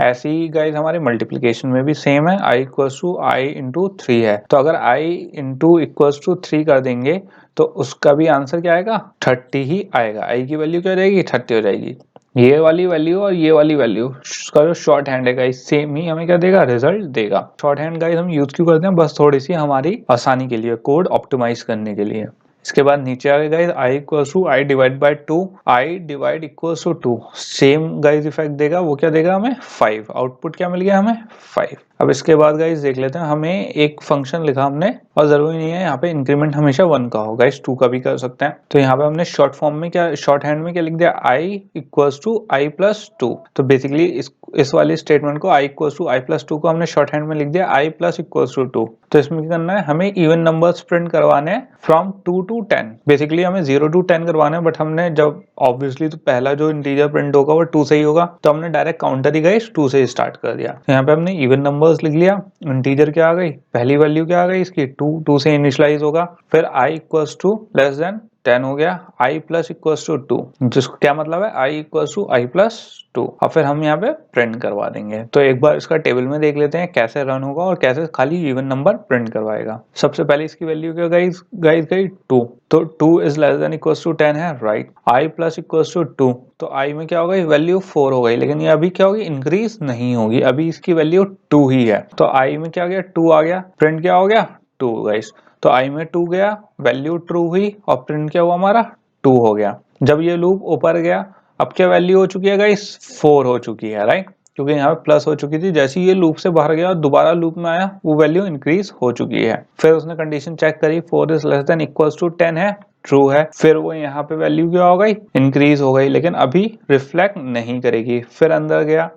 ऐसे ही गाइज हमारे मल्टीप्लिकेशन में भी सेम है, i equals to i into 3 है। तो अगर i इंटू इक्वल्स टू 3 कर देंगे तो उसका भी आंसर क्या आएगा, 30 ही आएगा। i की वैल्यू क्या हो जाएगी, 30 हो जाएगी। ये वाली वैल्यू और ये वाली वैल्यू का जो शॉर्ट हैंड है गाइस सेम ही हमें क्या देगा, रिजल्ट देगा। शॉर्ट हैंड गाइस हम यूज क्यों करते हैं, बस थोड़ी सी हमारी आसानी के लिए, कोड ऑप्टिमाइज करने के लिए। इसके बाद नीचे आ गए guys i equals to i divide by 2, i divide equals to 2, same guys effect देगा। वो क्या देगा हमें, 5। आउटपुट क्या मिल गया हमें, 5। अब इसके बाद गाइस देख लेते हैं, हमें एक फंक्शन लिखा हमने, और जरूरी नहीं है यहाँ पे इंक्रीमेंट हमेशा 1 का हो, गाइस 2 का भी कर सकते हैं। तो यहाँ पे हमने शॉर्ट फॉर्म में क्या, शॉर्ट हैंड में क्या लिख दिया, i equals to i plus 2। तो बेसिकली इस वाली स्टेटमेंट को i equals to i plus 2 को हमने शॉर्ट हैंड में लिख दिया i प्लस इक्वल्स टू 2। तो इसमें क्या करना है, हमें इवन नंबर्स प्रिंट करवाने हैं फ्रॉम 2 to 10। बेसिकली हमें 0 to 10 करवाना है, बट हमने जब ऑब्वियसली तो पहला जो इंटीजर प्रिंट होगा वो 2 से ही होगा, तो हमने डायरेक्ट काउंटर ही गाइस 2 से स्टार्ट कर दिया। तो यहाँ पे हमने इवन नंबर्स लिख लिया, इंटीजर क्या आ गई, पहली वैल्यू क्या आ गई इसकी, 2 से इनिशियलाइज होगा। फिर i equals to less than 10 हो गया, i प्लस इक्वल्स टू 2, जिसको क्या मतलब है, i equals to i plus 2। और फिर हम यहाँ पे प्रिंट करवा देंगे। तो एक बार इसका टेबल में देख लेते हैं कैसे रन होगा और कैसे खाली इवन नंबर प्रिंट करवाएगा। सबसे पहले इसकी वैल्यू क्या गाइस गई 2, तो 2 is less than equals to 10 है, right. i plus equals to 2, तो i में क्या होगा, वैल्यू 4 हो गई, लेकिन ये अभी क्या होगी, इंक्रीज नहीं होगी, अभी इसकी वैल्यू 2 ही है। तो i में क्या गया, 2 आ गया, प्रिंट क्या हो गया, 2 गाइस। तो i में 2 गया, वैल्यू ट्रू हुई, और प्रिंट क्या हुआ हमारा, 2 हो गया। जब ये लूप ऊपर गया, अब क्या वैल्यू हो चुकी है गाइस, 4 हो चुकी है, राइट, क्योंकि यहाँ पे प्लस हो चुकी थी। जैसे ही ये लूप से बाहर गया और दोबारा लूप में आया, वो वैल्यू इंक्रीज हो चुकी है। फिर उसने कंडीशन चेक करी, 4 is less than equals to 10 है, ट्रू है। फिर वो यहाँ पे वैल्यू क्या हो गई, इंक्रीज हो गई, लेकिन अभी रिफ्लेक्ट नहीं करेगी। फिर अंदर गया,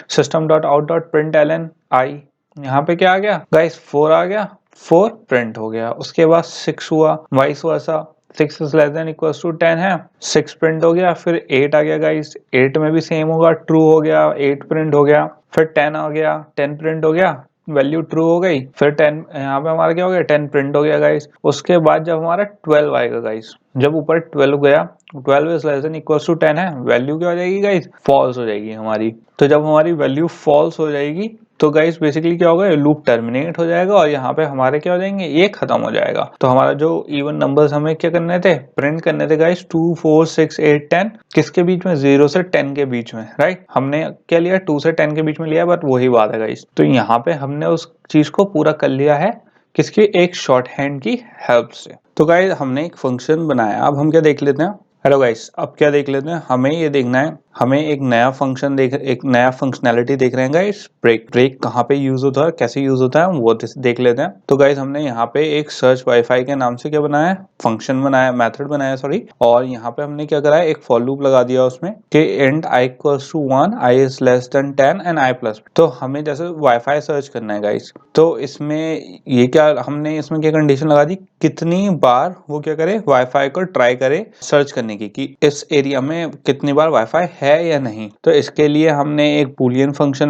system dot out dot print Elon i, यहाँ पे क्या आ गया गाइस, 4 आ गया, 4 प्रिंट हो गया। उसके बाद 6 हुआ, vice versa, 6 is less than equals to 10 है, 6 प्रिंट हो गया। फिर 8 आ गया गाइस, 8 में भी सेम होगा, ट्रू हो गया, 8 प्रिंट हो गया। फिर 10 आ गया, 10 प्रिंट हो गया, वैल्यू ट्रू हो गई। फिर 10 यहाँ पे हमारा क्या हो गया, 10 प्रिंट हो गया गाइस। उसके बाद जब हमारा 12 आएगा गाइस, जब ऊपर 12 गया, 12 is less than equals to 10 है, वैल्यू क्या हो जाएगी गाइस, फॉल्स हो जाएगी हमारी। तो जब हमारी वैल्यू फॉल्स हो जाएगी तो गाइस बेसिकली क्या होगा, लूप टर्मिनेट हो जाएगा और यहाँ पे हमारे क्या हो जाएंगे, ये खत्म हो जाएगा। तो हमारा जो इवन नंबर्स हमें क्या करने थे, प्रिंट करने थे गाइस, 2 4 6 8 10, किसके बीच में, 0 से 10 के बीच में, राइट। हमने क्या लिया, 2 से 10 के बीच में लिया, बट वही बात है गाइस। तो यहाँ पे हमने उस चीज को पूरा कर लिया है, किसकी, एक शॉर्ट हैंड की हेल्प से। तो गाइस हमने एक फंक्शन बनाया, अब हम क्या देख लेते हैं, हेलो गाइस, अब क्या देख लेते हैं, हमें ये देखना है, हमें एक नया फंक्शन एक नया फंक्शनैलिटी देख रहे हैं गाइस, ब्रेक कहाँ पे यूज होता है, कैसे यूज होता है, वो देख लेते हैं। तो गाइस हमने यहाँ पे एक सर्च वाईफाई के नाम से क्या बनाया है, फंक्शन बनाया, मेथड बनाया सॉरी, और यहाँ पे हमने क्या करा है, एक फॉर लूप लगा दिया उसमें कि and i equals to 1, i is less than 10 and i plus. तो हमें जैसे वाईफाई सर्च करना है गाइस, तो इसमें ये क्या, हमने इसमें क्या कंडीशन लगा दी, कितनी बार वो क्या करे, वाईफाई को ट्राई करे सर्च करने की, कि इस एरिया में कितनी बार वाईफाई है या नहीं। तो इसके लिए हमने एक बूलियन फंक्शन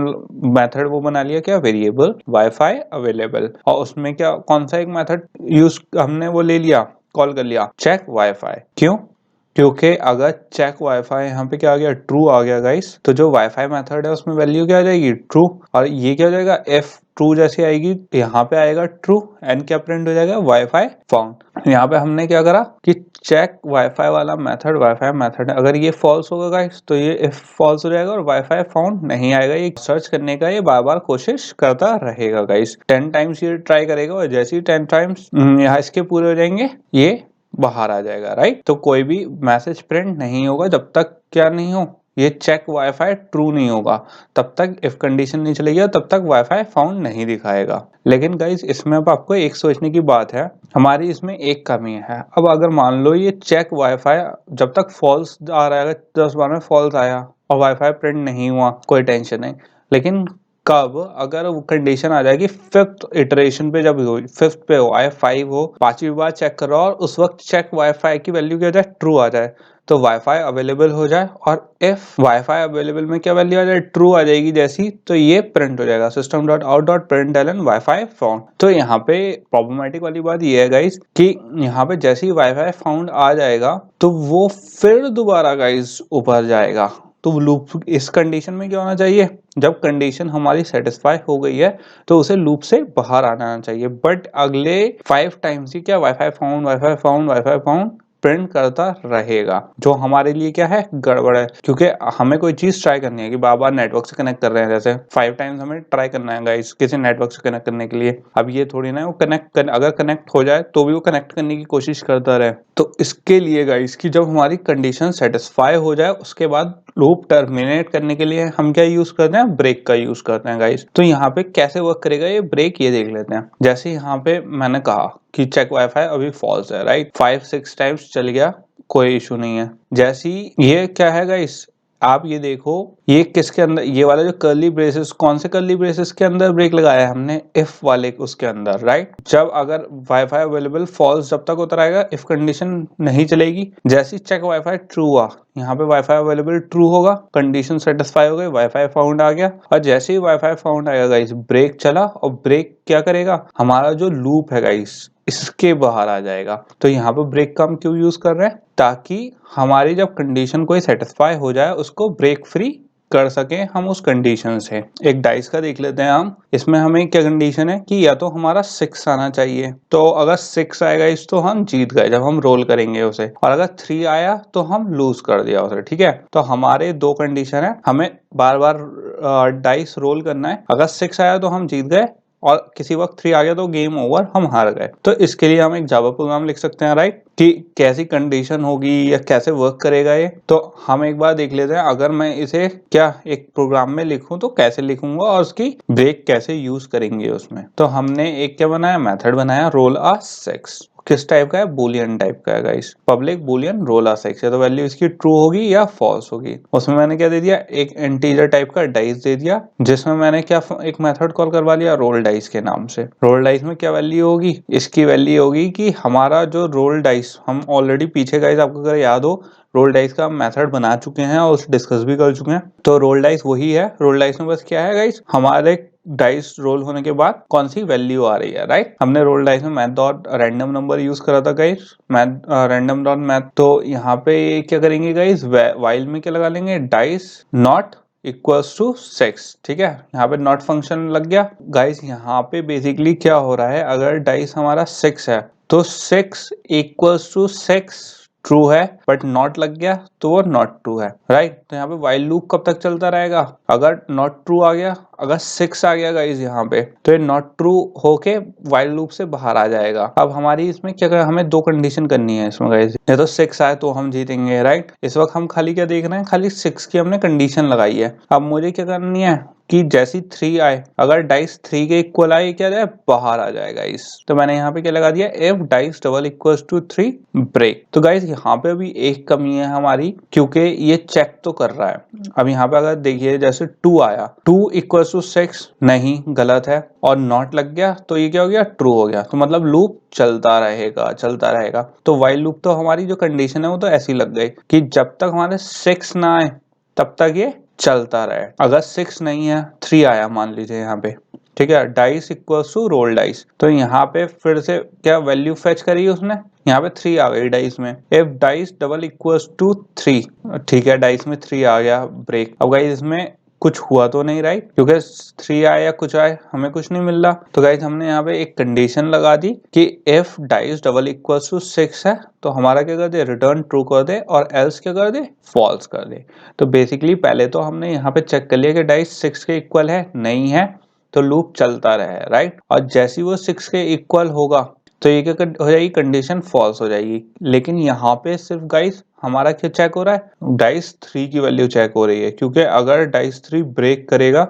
मेथड वो बना लिया, क्या, वेरिएबल वाईफाई अवेलेबल, और उसमें क्या, कौन सा एक मेथड यूज हमने वो ले लिया, कॉल कर लिया, चेक वाईफाई। क्यों, क्योंकि अगर चेक वाईफाई यहाँ पे क्या आ गया, ट्रू आ गया गाइस, तो जो वाईफाई मेथड है उसमें वैल्यू क्या आ जाएगी, ट्रू। और ये क्या हो जाएगा, एफ ट्रू जैसी आएगी, यहाँ पे आएगा ट्रू, एंड क्या प्रिंट हो जाएगा, वाईफाई फाउंड। यहाँ पे हमने क्या करा कि चेक वाईफाई वाला मेथड, वाईफाई मेथड है, अगर ये फॉल्स होगा गाइस तो ये इफ फॉल्स हो जाएगा और वाईफाई फाउंड नहीं आएगा। ये सर्च करने का ये बार बार कोशिश करता रहेगा गाइस, 10 टाइम्स ये ट्राई करेगा, और जैसे ही 10 टाइम्स यहाँ इसके पूरे हो जाएंगे, ये बाहर आ जाएगा, राइट। तो कोई भी मैसेज प्रिंट नहीं होगा जब तक क्या नहीं हो, ये चेक वाईफाई ट्रू नहीं होगा, तब तक इफ कंडीशन नहीं चलेगी, तब तक वाईफाई फाउंड नहीं दिखाएगा। लेकिन गाइस इसमें अब आपको एक सोचने की बात है, हमारी इसमें एक कमी है। अब अगर मान लो ये चेक वाईफाई जब तक फॉल्स आ रहा है, 10 बार में फॉल्स आया और वाईफाई प्रिंट नहीं हुआ, कोई टेंशन नहीं, लेकिन कब, अगर वो कंडीशन आ जाएगी 5th इटरेशन पे, जब हो 5th पे हो, आए 5 हो, 5वीं बार चेक करो और उस वक्त चेक वाईफाई की वैल्यू क्या हो जाए, ट्रू आ जाए, तो वाईफाई अवेलेबल हो जाए, और इफ वाईफाई अवेलेबल में क्या वैल्यू आ जाए, ट्रू आ जाएगी जैसी, तो ये प्रिंट हो जाएगा, system dot out dot print L N wifi found. तो यहाँ पे प्रॉब्लमेटिक वाली बात ये है गाइस कि यहाँ पे जैसे ही वाईफाई फाउंड आ जाएगा तो वो फिर दोबारा गाइस ऊपर जाएगा, तो लूप इस कंडीशन में क्या होना चाहिए, जब कंडीशन हमारी सेटिस्फाई हो गई है तो उसे लूप से बाहर आना चाहिए। बट अगले 5 टाइम्स ही क्या wifi found wifi found wifi found print करता रहेगा, जो हमारे लिए क्या है, गड़बड़ है। क्योंकि हमें कोई चीज ट्राई करनी है कि बार बार नेटवर्क से कनेक्ट कर रहे हैं, जैसे 5 टाइम्स हमें ट्राई करना है गाइस किसी नेटवर्क से कनेक्ट करने के लिए। अब ये थोड़ी ना वो अगर कनेक्ट हो जाए तो भी वो कनेक्ट करने की कोशिश करता रहे। तो इसके लिए गाइस कि जब हमारी कंडीशन सेटिस्फाई हो जाए उसके बाद लूप टर्मिनेट करने के लिए हम क्या यूज करते हैं, ब्रेक का यूज करते हैं गाइस। तो यहाँ पे कैसे वर्क करेगा ये ब्रेक, ये देख लेते हैं। जैसे यहाँ पे मैंने कहा कि चेक वाईफाई अभी फॉल्स है, राइट, 5-6 टाइम्स चल गया, कोई इशू नहीं है। जैसे ही ये क्या है गाइस, आप ये देखो ये किसके अंदर, ये वाला जो कर्ली ब्रेसेस, कौन से कर्ली ब्रेसेस के अंदर ब्रेक लगाया है हमने, इफ वाले उसके अंदर, राइट। जब अगर वाईफाई अवेलेबल फॉल्स जब तक होता रहेगा, इफ कंडीशन नहीं चलेगी। जैसे चेक वाईफाई ट्रू हुआ, यहाँ पे वाईफाई अवेलेबल ट्रू होगा, कंडीशन सेटिस्फाई हो गई, वाईफाई फाउंड आ गया। और जैसे ही वाईफाई फाउंड आएगा गाइस, ब्रेक चला और ब्रेक क्या करेगा, हमारा जो लूप है गाइस इसके बाहर आ जाएगा। तो यहाँ पे ब्रेक का हम क्यों यूज कर रहे हैं, ताकि हमारी जब कंडीशन कोई सेटिस्फाई हो जाए उसको ब्रेक फ्री कर सके हम उस कंडीशन से। एक डाइस का देख लेते हैं हम, इसमें हमें क्या कंडीशन है कि या तो हमारा 6 आना चाहिए, तो अगर 6 आएगा इस तो हम जीत गए जब हम रोल करेंगे उसे, और अगर 3 आया तो हम लूज कर दिया उसे, ठीक है। तो हमारे 2 कंडीशन है, हमें बार बार डाइस रोल करना है। अगर 6 आया तो हम जीत गए, और किसी वक्त 3 आ गया तो गेम ओवर, हम हार गए। तो इसके लिए हम एक जावा प्रोग्राम लिख सकते हैं, राइट, कि कैसी कंडीशन होगी या कैसे वर्क करेगा ये। तो हम एक बार देख लेते हैं, अगर मैं इसे क्या एक प्रोग्राम में लिखूं तो कैसे लिखूंगा और उसकी ब्रेक कैसे यूज करेंगे उसमें। तो हमने एक क्या बनाया, मेथड बनाया रोल आ 6। किस टाइप का है, बूलियन टाइप का है गाइस, पब्लिक बूलियन रोल आ 6 है, तो वैल्यू इसकी ट्रू होगी या फॉल्स होगी। उसमें मैंने क्या दे दिया, एक इंटीजर टाइप का डाइस दे दिया, जिसमें मैंने क्या एक मेथड कॉल करवा लिया रोल डाइस के नाम से। रोल डाइस में क्या वैल्यू होगी, इसकी वैल्यू होगी कि हमारा जो रोल डाइस, हम ऑलरेडी पीछे गाइस आपको अगर याद हो रोल डाइस का मेथड बना चुके हैं और उसे डिस्कस भी कर चुके हैं। तो रोल डाइस वही है, रोल डाइस में बस क्या है गाइस, हमारे डाइस रोल होने के बाद कौन सी वैल्यू आ रही है, राइट। हमने रोल डाइस में math dot random number use करा था guys, math random dot math. तो यहाँ पे क्या करेंगे गाइस, वाइल में क्या लगा लेंगे, डाइस नॉट इक्वल्स टू 6, ठीक है। यहाँ पे नॉट फंक्शन लग गया गाइस। यहाँ पे बेसिकली क्या हो रहा है, अगर डाइस हमारा 6 है तो 6 इक्वल्स टू 6 ट्रू है, बट नॉट लग गया तो वो नॉट ट्रू है, राइट। तो यहाँ पे वाइल लूप कब तक चलता रहेगा, अगर नॉट ट्रू आ गया, अगर 6 आ गया गाइस यहाँ पे, तो ये नॉट ट्रू होके वाइल लूप से बाहर आ जाएगा। अब हमारी इसमें क्या करें, हमें 2 कंडीशन करनी है इसमें गाइस, या तो 6 आए तो हम जीतेंगे, राइट। इस वक्त हम खाली क्या देख रहे हैं, खाली 6 की हमने कंडीशन लगाई है। अब मुझे क्या करनी है कि जैसी 3 आए, अगर डाइस 3 के इक्वल आए, क्या जाए, बाहर आ जाएगा इस। तो मैंने यहाँ पे क्या लगा दिया, if dice double equals to 3 break. तो गाइस यहाँ पे अभी एक कमी है हमारी, क्योंकि ये चेक तो कर रहा है। अब यहाँ पे अगर देखिए जैसे 2 आया, 2 इक्वल्स टू 6 नहीं, गलत है, और नॉट लग गया तो ये क्या हो गया, ट्रू हो गया। तो मतलब लूप चलता रहेगा चलता रहेगा। तो वाइल लूप तो हमारी जो कंडीशन है वो तो ऐसी लग गई कि जब तक हमारे 6 ना आए तब तक ये चलता रहे। अगर 6 नहीं है, 3 आया मान लीजिए यहाँ पे, ठीक है, dice equals to roll dice, तो यहाँ पे फिर से क्या वैल्यू फेच करी उसने, यहाँ पे 3 आ गई डाइस में। If dice double equals to 3, ठीक है, डाइस में 3 आ गया, ब्रेक। अब गाइस इसमें कुछ हुआ तो नहीं, राइट, क्योंकि 3 आए या कुछ आए हमें कुछ नहीं मिल रहा। तो गाइस हमने यहाँ पे एक कंडीशन लगा दी कि if dice double equals to 6 है तो हमारा क्या कर दे, रिटर्न ट्रू कर दे, और एल्स क्या कर दे, फॉल्स कर दे। तो बेसिकली पहले तो हमने यहाँ पे चेक कर लिया कि डाइस 6 के इक्वल है, नहीं है तो लूप चलता रहे, राइट। और जैसे ही वो 6 के इक्वल होगा तो ये क्या हो जाएगी, कंडीशन फॉल्स हो जाएगी। लेकिन यहाँ पे सिर्फ गाइस हमारा क्या चेक हो रहा है, डाइस 3 की वैल्यू चेक हो रही है, क्योंकि अगर डाइस 3 ब्रेक करेगा,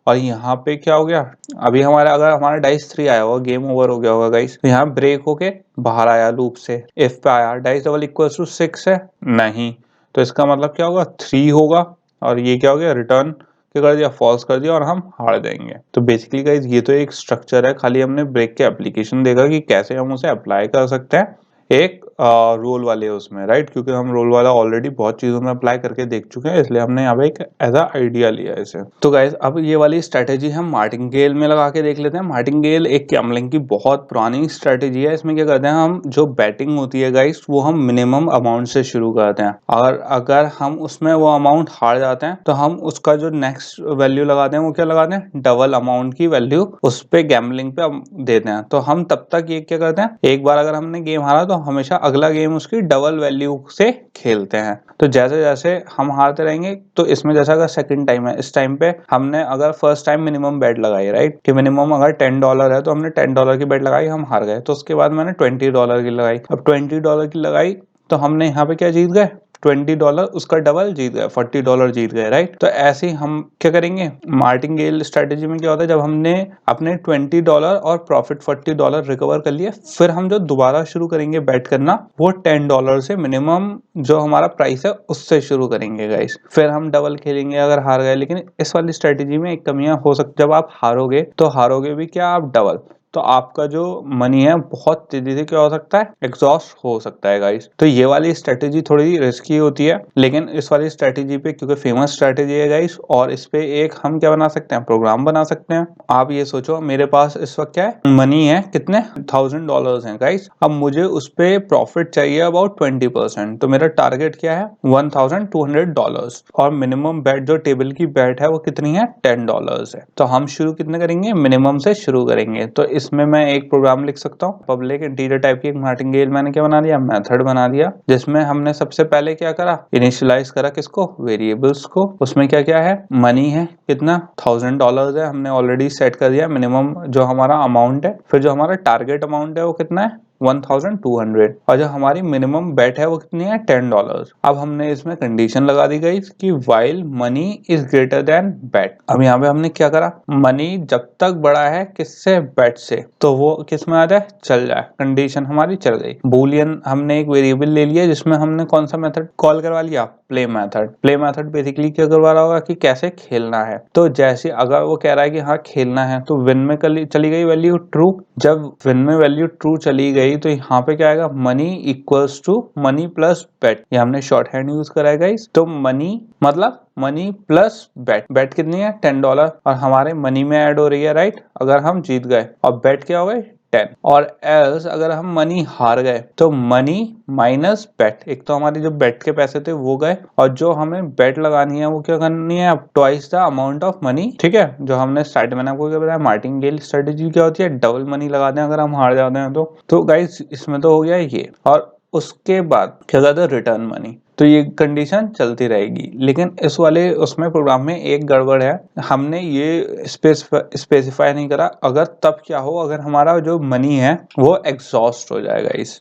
और यहाँ पे क्या हो गया, अभी हमारा अगर हमारा डाइस 3 आया होगा, गेम ओवर हो गया होगा गाइस, तो यहाँ ब्रेक होके बाहर आया लूप से, इफ पे आया, डाइस डबल इक्वल टू 6 है, नहीं, तो इसका मतलब क्या होगा, 3 होगा, और ये क्या हो गया, रिटर्न क्या कर दिया, फॉल्स कर दिया, और हम हार जाएंगे। तो बेसिकली गाइस ये तो एक स्ट्रक्चर है, खाली हमने ब्रेक के एप्लीकेशन देखा कि कैसे हम उसे अप्लाई कर सकते हैं एक रोल वाले उसमें, राइट, क्योंकि हम रोल वाला ऑलरेडी बहुत चीजों में अप्लाई करके देख चुके हैं, इसलिए हमने यहाँ पे एक एज अ आइडिया लिया है इसे। तो गाइस अब ये वाली स्ट्रेटेजी हम मार्टिंगेल में लगा के देख लेते हैं। मार्टिंगेल एक गैम्बलिंग की बहुत पुरानी स्ट्रेटेजी है। इसमें क्या करते हैं, हम जो बैटिंग होती है गाइस वो हम मिनिमम अमाउंट से शुरू करते हैं, और अगर हम उसमें वो अमाउंट हार जाते हैं तो हम उसका जो नेक्स्ट वैल्यू लगाते हैं वो क्या लगाते हैं, डबल अमाउंट की वैल्यू उस पे गैम्बलिंग पे देते हैं। तो हम तब तक ये क्या करते हैं, एक बार अगर हमने गेम हारा तो हमेशा अगला गेम उसकी डबल वैल्यू से खेलते हैं। तो जैसे जैसे हम हारते रहेंगे, तो इसमें जैसा अगर सेकंड टाइम है, इस टाइम पे हमने अगर फर्स्ट टाइम मिनिमम बेट लगाई, राइट, कि मिनिमम अगर $10 है तो हमने $10 की बेट लगाई, हम हार गए। तो उसके बाद मैंने $20 की लगाई। अब $20 की लगाई तो हमने यहाँ पे क्या जीत गए, $20, उसका डबल जीत गए, $40 जीत गए, राइट। तो ऐसे ही हम क्या करेंगे, मार्टिंगेल स्ट्रेटेजी में क्या होता है, जब हमने अपने $20 और प्रॉफिट $40 रिकवर कर लिए, फिर हम जो दोबारा शुरू करेंगे बैट करना वो $10 से मिनिमम जो हमारा प्राइस है उससे शुरू करेंगे गाइस। फिर हम डबल खेलेंगे अगर हार गए। लेकिन इस वाली स्ट्रेटेजी में एक कमियां हो सकती, जब आप हारोगे तो हारोगे भी क्या, आप डबल, तो आपका जो मनी है बहुत तेजी से क्या हो सकता है, एग्जॉस्ट हो सकता है गाइस। तो ये वाली स्ट्रेटेजी थोड़ी रिस्की होती है, लेकिन इस वाली स्ट्रेटेजी पे क्योंकि फेमस स्ट्रेटेजी है गाइस, और इस पे एक हम क्या बना सकते हैं, प्रोग्राम बना सकते हैं। आप ये सोचो मेरे पास इस वक्त क्या है, मनी है कितने, $1000 है गाइस। अब मुझे उस पे प्रॉफिट चाहिए अबाउट 20%, तो मेरा टारगेट क्या है, $1200, और मिनिमम बेट जो टेबल की बेट है वो कितनी है, $10 है। तो हम शुरू कितने करेंगे, मिनिमम से शुरू करेंगे। तो इसमें मैं एक प्रोग्राम लिख सकता हूँ, पब्लिक इंटीजर टाइप की एक मार्टिंगेल मैंने क्या बना दिया, मेथड बना दिया, जिसमें हमने सबसे पहले क्या करा, इनिशियलाइज करा किसको, वेरिएबल्स को। उसमें क्या क्या है, मनी है कितना, $1000 है, हमने ऑलरेडी सेट कर दिया मिनिमम जो हमारा अमाउंट है। फिर जो हमारा टारगेट अमाउंट है वो कितना है, 1200, और जो हमारी मिनिमम बेट है वो कितनी है, $10। अब हमने इसमें कंडीशन लगा दी गई कि while money is greater than bet. अब यहाँ पे हमने क्या करा, मनी जब तक बड़ा है किससे, बेट से, तो वो किस में आ जाए, चल जाए, कंडीशन हमारी चल गई। बूलियन हमने एक वेरिएबल ले लिया जिसमें हमने कौन सा मेथड कॉल करवा लिया, play method. Play method basically क्या करवा रहा होगा कि कैसे खेलना है। तो जैसे अगर वो कह रहा है कि हाँ खेलना है, तो विन में चली गई वैल्यू ट्रू। जब विन में वैल्यू ट्रू चली गई तो यहाँ पे क्या आएगा, money equals to money plus bet. ये हमने शॉर्ट हैंड यूज करा है गाइस। तो मनी मतलब मनी प्लस बेट। बेट कितनी है, $10, और हमारे मनी में ऐड हो रही है, राइट, अगर हम जीत गए। और बेट क्या हो गए, 10। और एल्स अगर हम मनी हार गए तो मनी माइनस बेट। एक तो हमारी जो बेट के पैसे थे वो गए, और जो हमें बेट लगानी है वो क्या करनी है, अब twice the amount of money, ठीक है, जो हमने स्टार्ट मैंने आपको क्या बताया, मार्टिंगेल स्ट्रेटेजी क्या होती है, डबल मनी लगाते हैं अगर हम हार जाते हैं तो गाइस इसमें तो हो गया ये। और उसके बाद क्या कहते हैं, रिटर्न मनी। तो ये कंडीशन चलती रहेगी। लेकिन इस वाले उसमें प्रोग्राम में एक गड़बड़ है, हमने ये स्पेसिफाई नहीं करा अगर तब क्या हो, अगर हमारा जो मनी है वो एग्जॉस्ट हो जाएगा इस।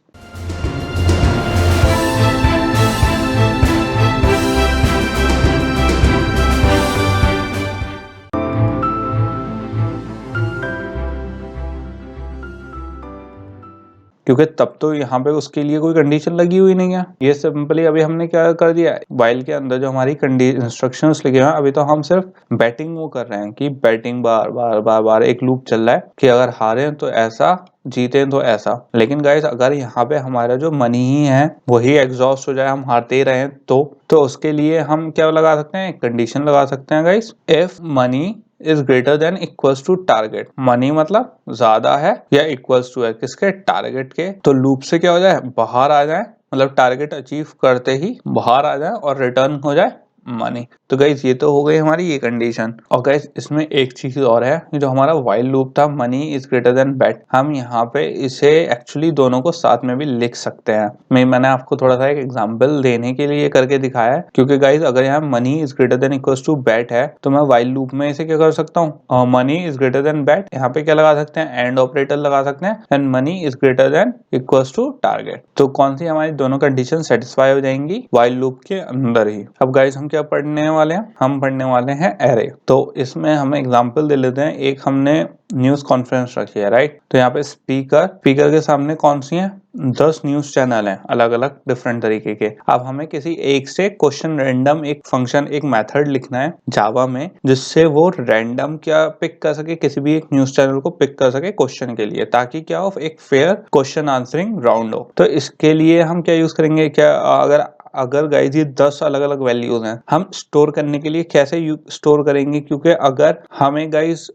क्योंकि तब तो यहाँ पे उसके लिए कोई कंडीशन लगी हुई नहीं है। ये सिंपली अभी हमने क्या कर दिया, वाइल के अंदर जो हमारी इंस्ट्रक्शंस लिखे हैं, अभी तो हम सिर्फ बैटिंग वो कर रहे हैं कि बैटिंग बार बार बार बार एक लूप चल रहा है कि अगर हारे तो ऐसा, जीते तो ऐसा। लेकिन गाइस अगर यहाँ पे हमारा जो मनी ही है वही एग्जॉस्ट हो जाए, हम हारते ही रहे, तो उसके लिए हम क्या लगा सकते हैं, कंडीशन लगा सकते हैं guys, if money is greater than equals to target. Money मतलब ज्यादा है या इक्वल्स टू है किसके, टारगेट के। तो लूप से क्या हो जाए, बाहर आ जाए, मतलब टारगेट अचीव करते ही बाहर आ जाए और रिटर्न हो जाए मनी। तो गाइस ये तो हो गई हमारी ये कंडीशन। और गाइस इसमें एक चीज और है, जो हमारा व्हाइल लूप था, मनी इज ग्रेटर देन बेट, हम यहाँ पे इसे एक्चुअली दोनों को साथ में भी लिख सकते हैं। मैंने आपको थोड़ा सा एक एग्जांपल देने के लिए करके दिखाया है, क्योंकि गाइस अगर यहाँ money is greater than equals to bet है तो मैं व्हाइल लूप में इसे क्या कर सकता हूँ, मनी इज ग्रेटर देन बेट, यहाँ पे क्या लगा सकते हैं, एंड ऑपरेटर लगा सकते हैं, and money is greater than equals to target. तो कौन सी हमारी दोनों कंडीशन सेटिस्फाई हो जाएंगी, व्हाइल लूप के अंदर ही। अब गाइस हम क्या क्या पढ़ने वाले हैं, हम पढ़ने वाले हैं एरे। तो इसमें हम एग्जांपल दे लेते हैं। एक हमने न्यूज कॉन्फ्रेंस रखी है, राइट। तो यहाँ पे स्पीकर के सामने कौन सी है, 10 न्यूज चैनल हैं अलग अलग डिफरेंट तरीके के। अब हमें किसी एक से क्वेश्चन रैंडम एक फंक्शन एक मेथड लिखना है जावा में, जिससे वो रैंडम क्या पिक कर सके, किसी भी एक न्यूज चैनल को पिक कर सके क्वेश्चन के लिए, ताकि क्या हो, एक फेयर क्वेश्चन आंसरिंग राउंड हो। तो इसके लिए हम क्या यूज करेंगे, क्या अगर गाइज ये 10 अलग अलग वैल्यूज हैं, हम स्टोर करने के लिए कैसे स्टोर करेंगे, क्योंकि अगर हमें गाइज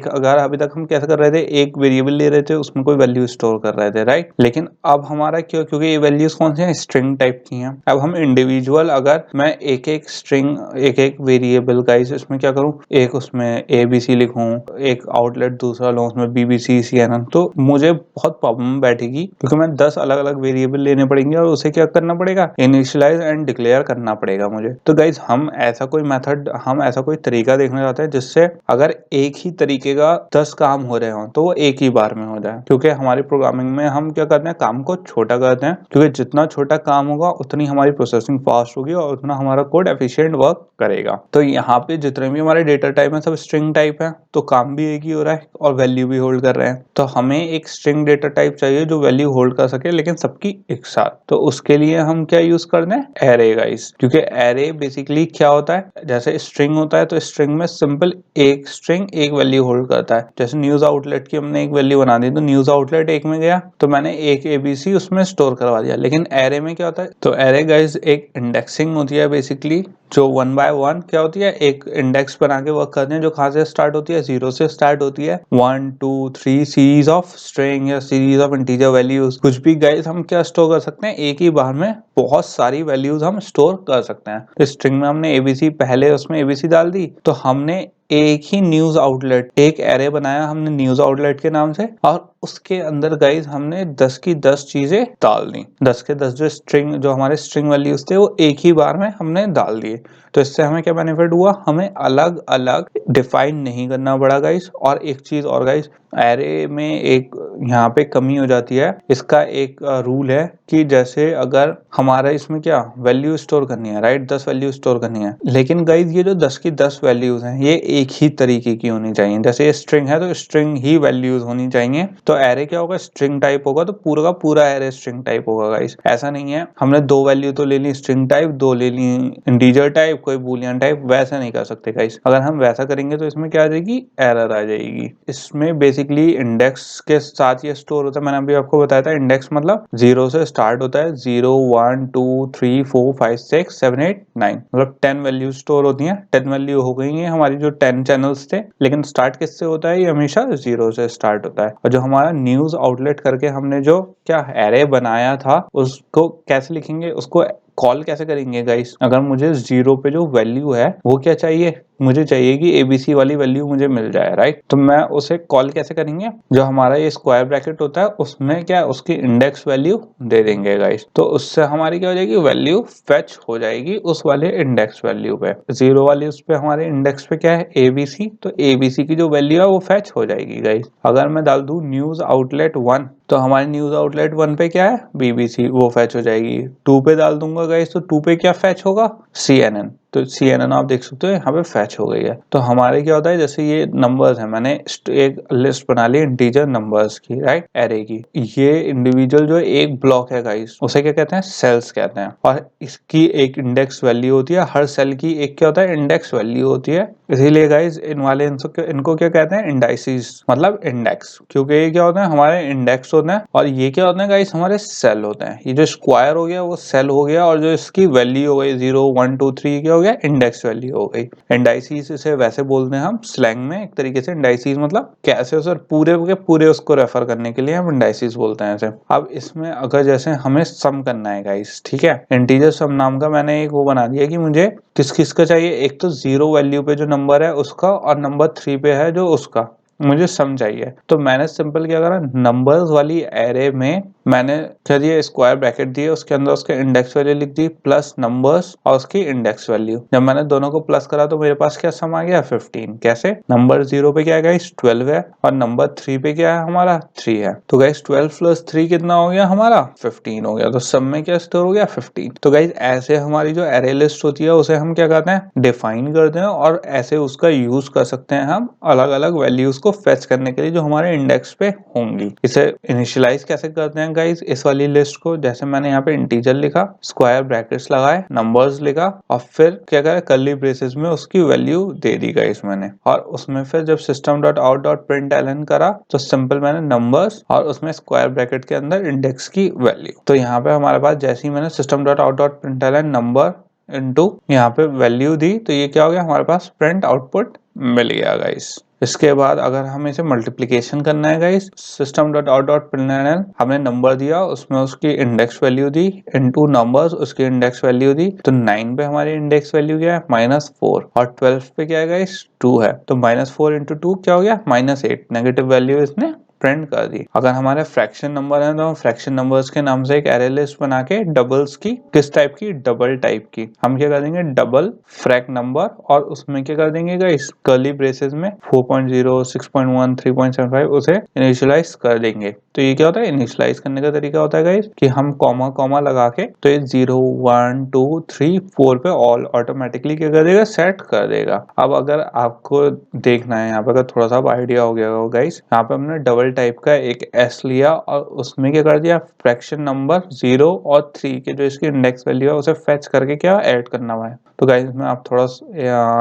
अगर अभी तक हम कैसे कर रहे थे, एक वेरिएबल ले रहे थे, उसमें कोई वैल्यू स्टोर कर रहे थे, राइट। लेकिन अब हमारा क्यों, क्योंकि ये वैल्यूज कौन सी हैं, स्ट्रिंग टाइप की हैं। अब हम इंडिविजुअल, अगर मैं एक एक स्ट्रिंग एक एक वेरिएबल गाइस इसमें क्या करूं, एक उसमें ABC लिखूं, एक आउटलेट दूसरा लूं उसमें BBC CNN, तो मुझे बहुत प्रॉब्लम बैठेगी, क्योंकि मैं 10 अलग अलग वेरिएबल लेने पड़ेंगे और उसे क्या करना पड़ेगा, इनिशियलाइज एंड डिक्लेयर करना पड़ेगा मुझे। तो गाइज हम ऐसा कोई मेथड, हम ऐसा कोई तरीका देखना चाहते हैं जिससे अगर एक ही तरीके का 10 काम हो रहे हो तो वो एक ही बार में हो जाए। क्योंकि हमारी प्रोग्रामिंग में हम क्या करते हैं, काम को छोटा करते हैं, क्योंकि जितना छोटा काम होगा उतनी हमारी प्रोसेसिंग फास्ट होगी और उतना हमारा कोड एफिशिएंट वर्क करेगा। तो यहाँ पे जितने भी हमारे डेटा टाइप है सब स्ट्रिंग टाइप है, तो काम भी एक ही हो रहा है और वैल्यू भी होल्ड कर रहे हैं। तो हमें एक स्ट्रिंग डेटा टाइप चाहिए जो वैल्यू होल्ड कर सके, लेकिन सबकी एक साथ। तो उसके लिए हम क्या यूज करते हैं, एरे गाइस। क्योंकि एरे बेसिकली क्या होता है, जैसे स्ट्रिंग होता है तो स्ट्रिंग में सिंपल एक स्ट्रिंग एक वैल्यू होल्ड करता है। जैसे न्यूज आउटलेट की हमने एक वैल्यू बना दी, तो न्यूज आउटलेट एक में गया तो मैंने एक ABC उसमें स्टोर करवा दिया। लेकिन एरे में क्या होता है, तो एरे गाइस एक इंडेक्सिंग होती है बेसिकली, जो 1 by 1 क्या होती है, एक इंडेक्स बना के वर्क करते हैं, जो कहाँ से स्टार्ट होती है, 0 से स्टार्ट होती है। 1 2 3 सीरीज ऑफ स्ट्रिंग या सीरीज ऑफ इंटीजर वैल्यूज, कुछ भी गाइस हम क्या स्टोर कर सकते हैं, एक ही बार में बहुत सारी वैल्यूज हम स्टोर कर सकते हैं। तो स्ट्रिंग में हमने ABC पहले उसमें ABC डाल दी, तो हमने एक ही न्यूज आउटलेट, एक एरे बनाया हमने न्यूज आउटलेट के नाम से, और उसके अंदर गाइज हमने 10 की 10 चीजें डाल दी। 10 के 10 जो हमारे स्ट्रिंग वैल्यूज थे वो एक ही बार में हमने डाल दिए। तो इससे हमें क्या बेनिफिट हुआ, हमें अलग अलग डिफाइन नहीं करना पड़ा गाइज। और एक चीज और गाइज, एरे में एक यहाँ पे कमी हो जाती है। इसका एक रूल है कि जैसे अगर हमारा इसमें क्या वैल्यू स्टोर करनी है, राइट, 10 वैल्यू स्टोर करनी है, लेकिन गाइज ये जो 10 की 10 वैल्यूज हैं ये एक ही तरीके की होनी चाहिए। जैसे ये स्ट्रिंग है तो स्ट्रिंग ही वैल्यूज होनी चाहिए। तो एरे क्या होगा, स्ट्रिंग टाइप होगा, तो पूरा का पूरा एरे स्ट्रिंग टाइप होगा गाइस। ऐसा नहीं है हमने 2 वैल्यू तो ले ली स्ट्रिंग टाइप, 2 ले ली इंटीजर टाइप, कोई बूलियन टाइप, वैसा नहीं कर सकते गाइस। अगर हम वैसा करेंगे तो इसमें क्या आ जाएगी, एरर आ जाएगी। इसमें बेसिकली इंडेक्स के साथ ये स्टोर होता है। मैंने अभी आपको बताया था इंडेक्स मतलब 0 से स्टार्ट होता है, 0 1 2 3 4 5 6 7 8 9, मतलब 10 वैल्यू स्टोर होती हैं। 10 वैल्यू हो गई है हमारी जो 10 चैनल्स थे। लेकिन स्टार्ट किससे होता है, ये हमेशा 0 से स्टार्ट होता है। और जो हमारा न्यूज आउटलेट करके हमने जो क्या एरे बनाया था, उसको कैसे लिखेंगे, उसको कॉल कैसे करेंगे गाइस। अगर मुझे 0 पे जो वैल्यू है वो क्या चाहिए, मुझे चाहिए कि ABC वाली वैल्यू मुझे मिल जाए, राइट। तो मैं उसे कॉल कैसे करेंगे, जो हमारा ये स्क्वायर ब्रैकेट होता है उसमें क्या उसकी इंडेक्स वैल्यू दे देंगे गाइस। तो उससे हमारी क्या हो जाएगी, वैल्यू फेच हो जाएगी उस वाले इंडेक्स वैल्यू पे। 0 वाली उस पे हमारे इंडेक्स पे क्या है ABC, तो ABC की जो वैल्यू है वो फेच हो जाएगी गाइस। अगर मैं डाल दूं न्यूज आउटलेट 1, तो हमारे न्यूज आउटलेट 1 पे क्या है BBC, वो फेच हो जाएगी। 2 पे डाल दूंगा गाइस, तो 2 पे क्या फेच होगा, CNN। तो CNN आप देख सकते हो यहाँ पे फैच हो गई है। तो हमारे क्या होता है, जैसे ये नंबर्स है, मैंने एक लिस्ट बना ली इंटीजर नंबर्स की, राइट, एरे की। ये इंडिविजुअल जो एक ब्लॉक है गाइस, उसे क्या कहते हैं, सेल्स कहते हैं। और इसकी एक इंडेक्स वैल्यू होती है, हर सेल की एक क्या होता है, इंडेक्स वैल्यू होती है। इसीलिए गाइस इनको क्या कहते हैं, इंडाइसिस, मतलब इंडेक्स। क्योंकि ये क्या होता है, हमारे इंडेक्स होते हैं, और ये क्या होते हैं गाइस, हमारे सेल होते हैं। ये जो स्क्वायर हो गया वो सेल हो गया, और जो इसकी वैल्यू हो गई 0 1 2 3 क्या हो गया, इंडेक्स वैल्यू हो गई। इंडाइसिस इसे वैसे बोलते हैं हम स्लैंग में एक तरीके से। इंडाइसिस मतलब कैसे उसे पूरे के पूरे उसको रेफर करने के लिए हम इंडाइसिस बोलते हैं इसे। अब इसमें अगर जैसे हमें सम करना है गाइस, ठीक है, इंटीजर सम नाम का मैंने एक वो बना दिया कि मुझे किस किस का चाहिए। एक तो 0 वैल्यू पे जो नंबर है उसका, और नंबर 3 पे है जो उसका मुझे सम चाहिए। तो मैंने सिंपल क्या करा, नंबर्स वाली एरे में मैंने क्या दिया, स्क्वायर ब्रैकेट दिए, उसके अंदर उसके इंडेक्स वैल्यू लिख दी प्लस नंबर्स और उसकी इंडेक्स वैल्यू। जब मैंने दोनों को प्लस करा तो मेरे पास क्या सम आ गया 15। कैसे, नंबर 0 पे क्या है गाइस 12 है और नंबर 3 पे क्या है हमारा 3 है। तो गाइस 12 प्लस 3 कितना हो गया हमारा 15 हो गया। तो सम में क्या स्टोर हो गया 15। तो गाइस ऐसे हमारी जो एरे लिस्ट होती है उसे हम क्या करते हैं, डिफाइन करते हैं और ऐसे उसका यूज कर सकते हैं हम अलग अलग वैल्यूज को फेच करने के लिए जो हमारे इंडेक्स पे होंगी। इसे इनिशियलाइज कैसे करते हैं गाइस इस वाली लिस्ट को, जैसे मैंने यहाँ पे इंटीजर लिखा, स्क्वायर ब्रैकेट्स लगाए, नंबर्स लिखा और फिर क्या करें कर्ली ब्रेसेस में उसकी वैल्यू दे दी गाइस मैंने। और उसमें फिर जब system.out.println करा तो सिंपल मैंने नंबर्स और उसमें स्क्वायर ब्रैकेट के अंदर इंडेक्स की वैल्यू। तो यहाँ पे हमारे पास जैसे ही मैंने system.out.println नंबर इनटू यहाँ पे वैल्यू दी तो ये क्या हो गया हमारे पास प्रिंट आउटपुट मिल गया गाइस। इसके बाद अगर हमें इसे मल्टीप्लिकेशन करना है गाइस, system.out.println हमने नंबर दिया उसमें उसकी इंडेक्स वैल्यू दी इनटू नंबर्स उसकी इंडेक्स वैल्यू दी। तो 9 पे हमारी इंडेक्स वैल्यू क्या है -4 और 12 पे क्या है गाइस 2 है। तो -4 इंटू 2 क्या हो गया -8, नेगेटिव वैल्यू इसने प्रिंट कर दी। अगर हमारे फ्रैक्शन नंबर है तो हम फ्रैक्शन नंबर्स के नाम से एक एरे लिस्ट बना के डबल्स की, किस टाइप की, डबल टाइप की, हम क्या कर देंगे डबल फ्रैक नंबर और उसमें क्या कर देंगे गाइस कर्ली ब्रेसेस में 4.0 6.1 3.75 उसे इनिशियलाइज कर देंगे। तो ये क्या होता है इनिशियलाइज करने का तरीका होता है गाइस कि हम कॉमा कॉमा लगा के तो ये 0 1 2 3 4 पे ऑल ऑटोमेटिकली क्या कर देगा सेट कर देगा। अब अगर आपको देखना है यहाँ पे अगर थोड़ा सा आइडिया हो गया हो गाइस, यहाँ पे हमने डबल टाइप का एक एस लिया और उसमें क्या कर दिया फ्रैक्शन नंबर 0 और 3 के जो इसकी इंडेक्स वैल्यू है उसे फेच करके क्या ऐड करना हुआ है। तो गाइस इसमें आप थोड़ा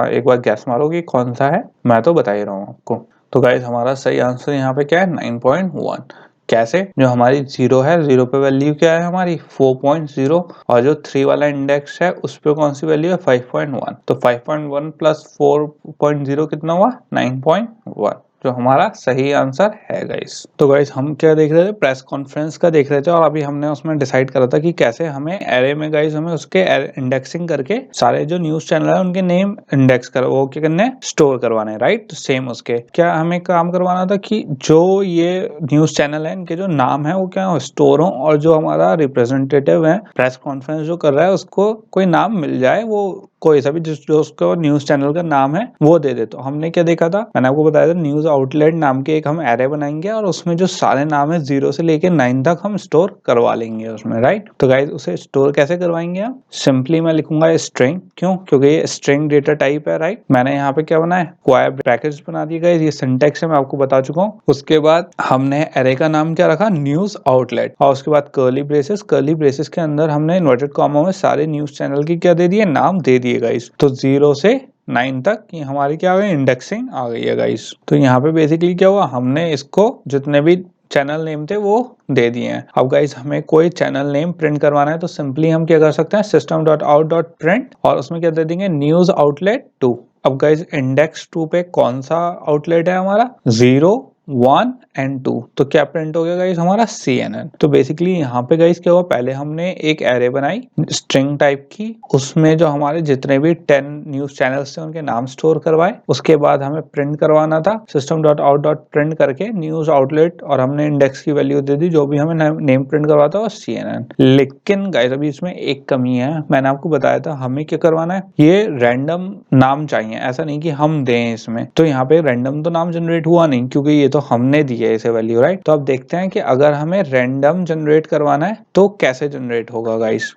एक बार गैस मारो कि कौन सा है, मैं तो बता ही रहा हूँ आपको। तो गाइस हमारा सही आंसर यहाँ पे क्या है 9.1। कैसे, जो हमारी 0 है 0 पे वैल्यू क्या है हमारी 4.0 और जो 3 वाला इंडेक्स है उस पे कौन सी वैल्यू है 5.1। तो 5.1 प्लस 4.0 कितना हुआ 9.1, जो हमारा सही आंसर है गाइस। तो गाइस हम क्या देख रहे थे, प्रेस कॉन्फ्रेंस का देख रहे थे और अभी हमने उसमें डिसाइड करा था कि कैसे हमें एरे में गाइस हमें उसके इंडेक्सिंग करके सारे जो न्यूज चैनल है उनके नेम इंडेक्स कर वो क्या करने स्टोर करवाने हैं, राइट। तो सेम उसके क्या हमें काम करवाना था कि जो ये न्यूज चैनल है इनके जो नाम है वो क्या स्टोर हो और जो हमारा रिप्रेजेंटेटिव है प्रेस कॉन्फ्रेंस जो कर रहा है उसको कोई नाम मिल जाए, वो कोई सा भी जो उसको न्यूज चैनल का नाम है वो दे दे। तो हमने क्या देखा था, मैंने आपको बताया था न्यूज आउटलेट नाम के एक हम एरे बनाएंगे और उसमें जो सारे नाम है 0 से लेके 9 तक हम स्टोर करवा लेंगे उसमें, राइट। तो गाइस उसे स्टोर कैसे करवाएंगे हम, सिंपली मैं लिखूंगा स्ट्रिंग, क्यों, क्योंकि ये स्ट्रिंग डेटा टाइप है, राइट। मैंने यहाँ पे क्या बनाया स्क्वायर ब्रैकेट्स बना दिए गाइस, ये सिंटैक्स है मैं आपको बता चुका हूँ। उसके बाद हमने एरे का नाम क्या रखा न्यूज आउटलेट और उसके बाद कर्ली ब्रेसेस के अंदर हमने इन्वर्टेड कॉमा में सारे न्यूज चैनल की क्या दे दिए नाम दे दिए गाइस। तो 0 से 9 तक ये हमारी क्या आ गई इंडेक्सिंग आ गई है गाइस। तो यहाँ पे बेसिकली क्या हुआ हमने इसको जितने भी चैनल नेम थे वो दे दिए हैं। अब गाइस हमें कोई चैनल नेम प्रिंट करवाना है तो सिंपली हम क्या कर सकते हैं system.out.print और उसमें क्या दे देंगे न्यूज आउटलेट 2। अब गाइस इंडेक्स 2 पे कौन सा आउटलेट है हमारा 0 1 एंड 2, तो क्या प्रिंट हो गया गाइस हमारा CNN। तो बेसिकली यहाँ पे गाइस क्या हुआ पहले हमने एक एरे बनाई स्ट्रिंग टाइप की, उसमें जो हमारे जितने भी 10 न्यूज चैनल्स थे उनके नाम स्टोर करवाए। उसके बाद हमें प्रिंट करवाना था system.out.print करके न्यूज आउटलेट और हमने इंडेक्स की वैल्यू दे दी जो भी हमें नेम प्रिंट करवाता और CNN। लेकिन गाइस अभी इसमें एक कमी है, मैंने आपको बताया था हमें क्या करवाना है ये रैंडम नाम चाहिए, ऐसा नहीं कि हम दें इसमें। तो यहाँ पे रैंडम तो नाम जनरेट हुआ नहीं क्योंकि ये तो हमने दी है इसे वैल्यू, राइट। तो अब देखते हैं कि अगर हमें रैंडम जनरेट करवाना है तो कैसे जनरेट होगा गाइस।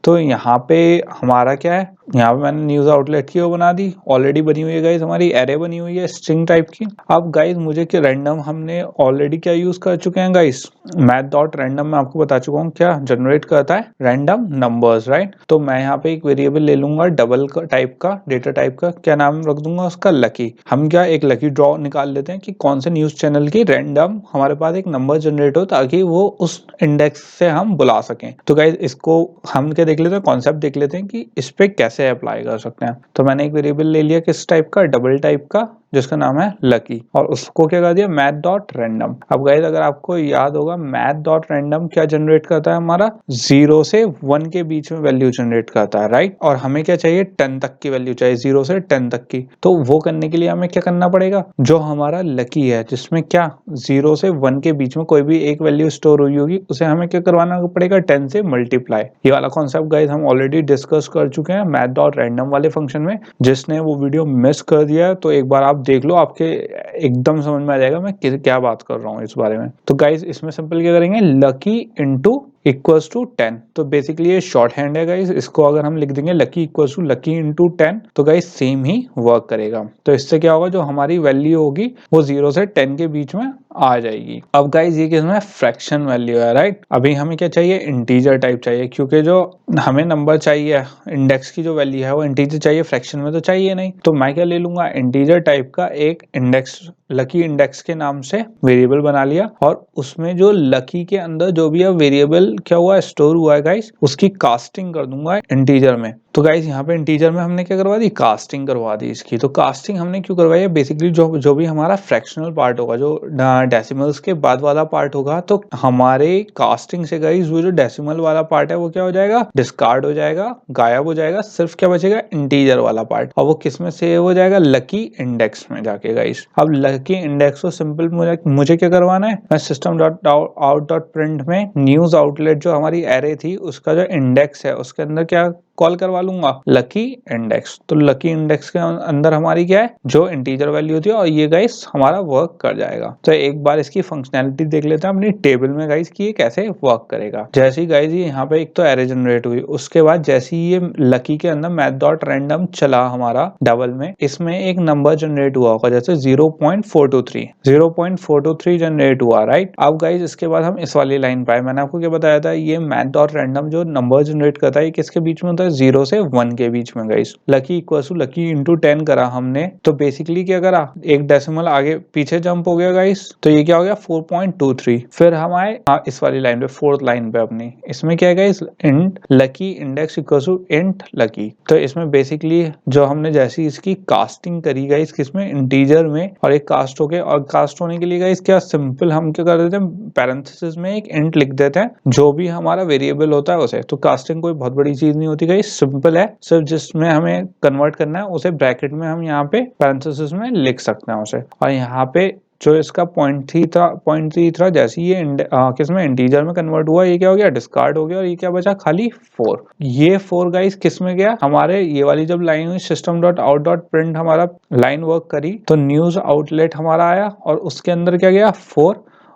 तो यहाँ पे हमारा क्या है, यहाँ पे मैंने न्यूज आउटलेट की वो बना दी, ऑलरेडी बनी हुई है गाइस हमारी एरे बनी हुई है स्ट्रिंग टाइप की। अब गाइस मुझे क्या रैंडम हमने ऑलरेडी क्या यूज कर चुके हैं गाइस math.random में आपको बता चुका हूँ क्या जनरेट करता है रैंडम नंबर्स, राइट। तो मैं यहाँ पे एक वेरिएबल ले लूंगा डबल टाइप का डेटा टाइप का, क्या नाम रख दूंगा उसका लकी। हम क्या एक लकी ड्रॉ निकाल लेते हैं कि कौन से न्यूज चैनल की रैंडम हमारे पास एक नंबर जनरेट हो ताकि वो उस इंडेक्स से हम बुला सकें। तो गाइस इसको हम क्या देख लेते हैं कॉन्सेप्ट देख लेते हैं कि इस पे कैसे अप्लाई कर सकते हैं। तो मैंने एक वेरिएबल ले लिया किस टाइप का डबल टाइप का जिसका नाम है लकी, और उसको क्या कर दिया मैथ डॉट रैंडम। अब गाइस अगर आपको याद होगा मैथ डॉट रैंडम क्या जनरेट करता है, हमारा 0 से 1 के बीच में वैल्यू जनरेट करता है, राइट। और हमें क्या चाहिए 10 तक की वैल्यू चाहिए, 0 से 10 तक की। तो वो करने के लिए हमें क्या करना पड़ेगा, जो हमारा लकी है जिसमें क्या 0 से 1 के बीच में कोई भी एक वैल्यू स्टोर हुई होगी, उसे हमें क्या करवाना पड़ेगा 10 से मल्टीप्लाई। ये वाला कॉन्सेप्ट गाइस हम ऑलरेडी डिस्कस कर चुके हैं मैथ डॉट रैंडम वाले फंक्शन में। जिसने वो वीडियो मिस कर दिया है तो एक बार आप देख लो, आपके एकदम समझ में आ जाएगा मैं क्या बात कर रहा हूँ इस बारे में। तो गाइस इसमें सिंपल क्या करेंगे, लकी इंटू इक्वल्स टू 10। तो बेसिकली ये शॉर्ट हैंड है गाइस, इसको अगर हम लिख देंगे lucky equals to lucky into 10 तो गाइस सेम ही वर्क करेगा। तो इससे क्या होगा, जो हमारी वैल्यू होगी वो 0 से 10 के बीच में आ जाएगी। अब गाइस ये किसमें फ्रैक्शन वैल्यू है, राइट। अभी हमें क्या चाहिए, इंटीजर टाइप चाहिए, क्योंकि जो हमें नंबर चाहिए इंडेक्स की जो वैल्यू है वो इंटीजर चाहिए, फ्रैक्शन में तो चाहिए नहीं। तो मैं क्या ले लूंगा, इंटीजर टाइप का एक इंडेक्स, लकी इंडेक्स के नाम से वेरिएबल बना लिया, और उसमें जो लकी के अंदर जो भी वेरिएबल क्या हुआ स्टोर हुआ है गाइस, उसकी कास्टिंग कर दूंगा इंटीजर में। तो गाइस यहाँ पे इंटीजर में हमने क्या करवा दी, कास्टिंग करवा दी इसकी। तो कास्टिंग हमने क्यों करवाई है, बेसिकली जो भी हमारा फ्रैक्शनल पार्ट होगा, जो डेसिमल्स के बाद वाला पार्ट होगा, तो हमारे कास्टिंग से गाइस वो जो डेसिमल वाला पार्ट है वो क्या हो जाएगा, डिस्कार्ड हो जाएगा, गायब हो जाएगा। सिर्फ क्या बचेगा, इंटीजर वाला पार्ट, और वो किस में सेव हो जाएगा, लकी इंडेक्स में जाके गाइस। अब लकी इंडेक्स को सिंपल मुझे क्या करवाना है, मैं system dot out dot print में न्यूज आउटलेट जो हमारी एरे थी उसका जो इंडेक्स है उसके अंदर क्या कॉल करवा लूंगा, लकी इंडेक्स। तो लकी इंडेक्स के अंदर हमारी क्या है, जो इंटीजर वैल्यू थी, और ये गाइस हमारा वर्क कर जाएगा। तो एक बार इसकी फंक्शनैलिटी देख लेते हैं अपनी टेबल में गाइस कि ये कैसे वर्क करेगा। जैसे ही गाइस ये यहाँ पे एक तो एरे जनरेट हुई, उसके बाद जैसे ही ये लकी के अंदर मैथ डॉट रैंडम चला हमारा डबल में, इसमें एक नंबर जनरेट हुआ होगा, जैसे 0.423 जनरेट हुआ, राइट। अब गाइस इसके बाद हम इस वाली लाइन पाए, मैंने आपको क्या बताया था, ये मैथ डॉट रैंडम जो नंबर जनरेट करता है ये किसके बीच में होता है, 0 से 1 के बीच में guys. Lucky equal to lucky into 10 करा हमने, तो बेसिकली क्या करा, एक डेसिमल आगे पीछे जंप हो गया गाइस, तो ये क्या हो गया 4.23। फिर हम आए इस वाली लाइन पे, फोर्थ लाइन पे अपनी, इसमें क्या है guys, int lucky index equal to int lucky. तो इसमें बेसिकली जो हमने जैसी इसकी कास्टिंग करी गाइस, किसमें, इंटीजर में, और एक कास्ट हो गया, और कास्ट होने के लिए गाइस क्या सिंपल हम क्या कर देते हैं, पैरेंथेसिस में एक इंट लिख देते हैं जो भी हमारा वेरिएबल होता है उसे। तो कास्टिंग कोई बहुत बड़ी चीज नहीं होती गाइस, सिंपल है, सिर्फ जिसमें हमें कन्वर्ट करना है उसे ब्रैकेट में हम यहाँ पे पैरेंथेसिस में लिख सकते हैं उसे। और यहाँ पे जो इसका पॉइंट थ्री था, जैसे ये किसमें इंटीजर में कन्वर्ट हुआ, ये क्या हो गया, डिस्कार्ड हो गया, और ये क्या बचा, खाली 4। ये 4 गाइस किस में गया, हमारे ये वाली जब लाइन हुई system dot out dot print हमारा लाइन वर्क करी, तो न्यूज आउटलेट हमारा आया, और उसके अंदर क्या गया 4,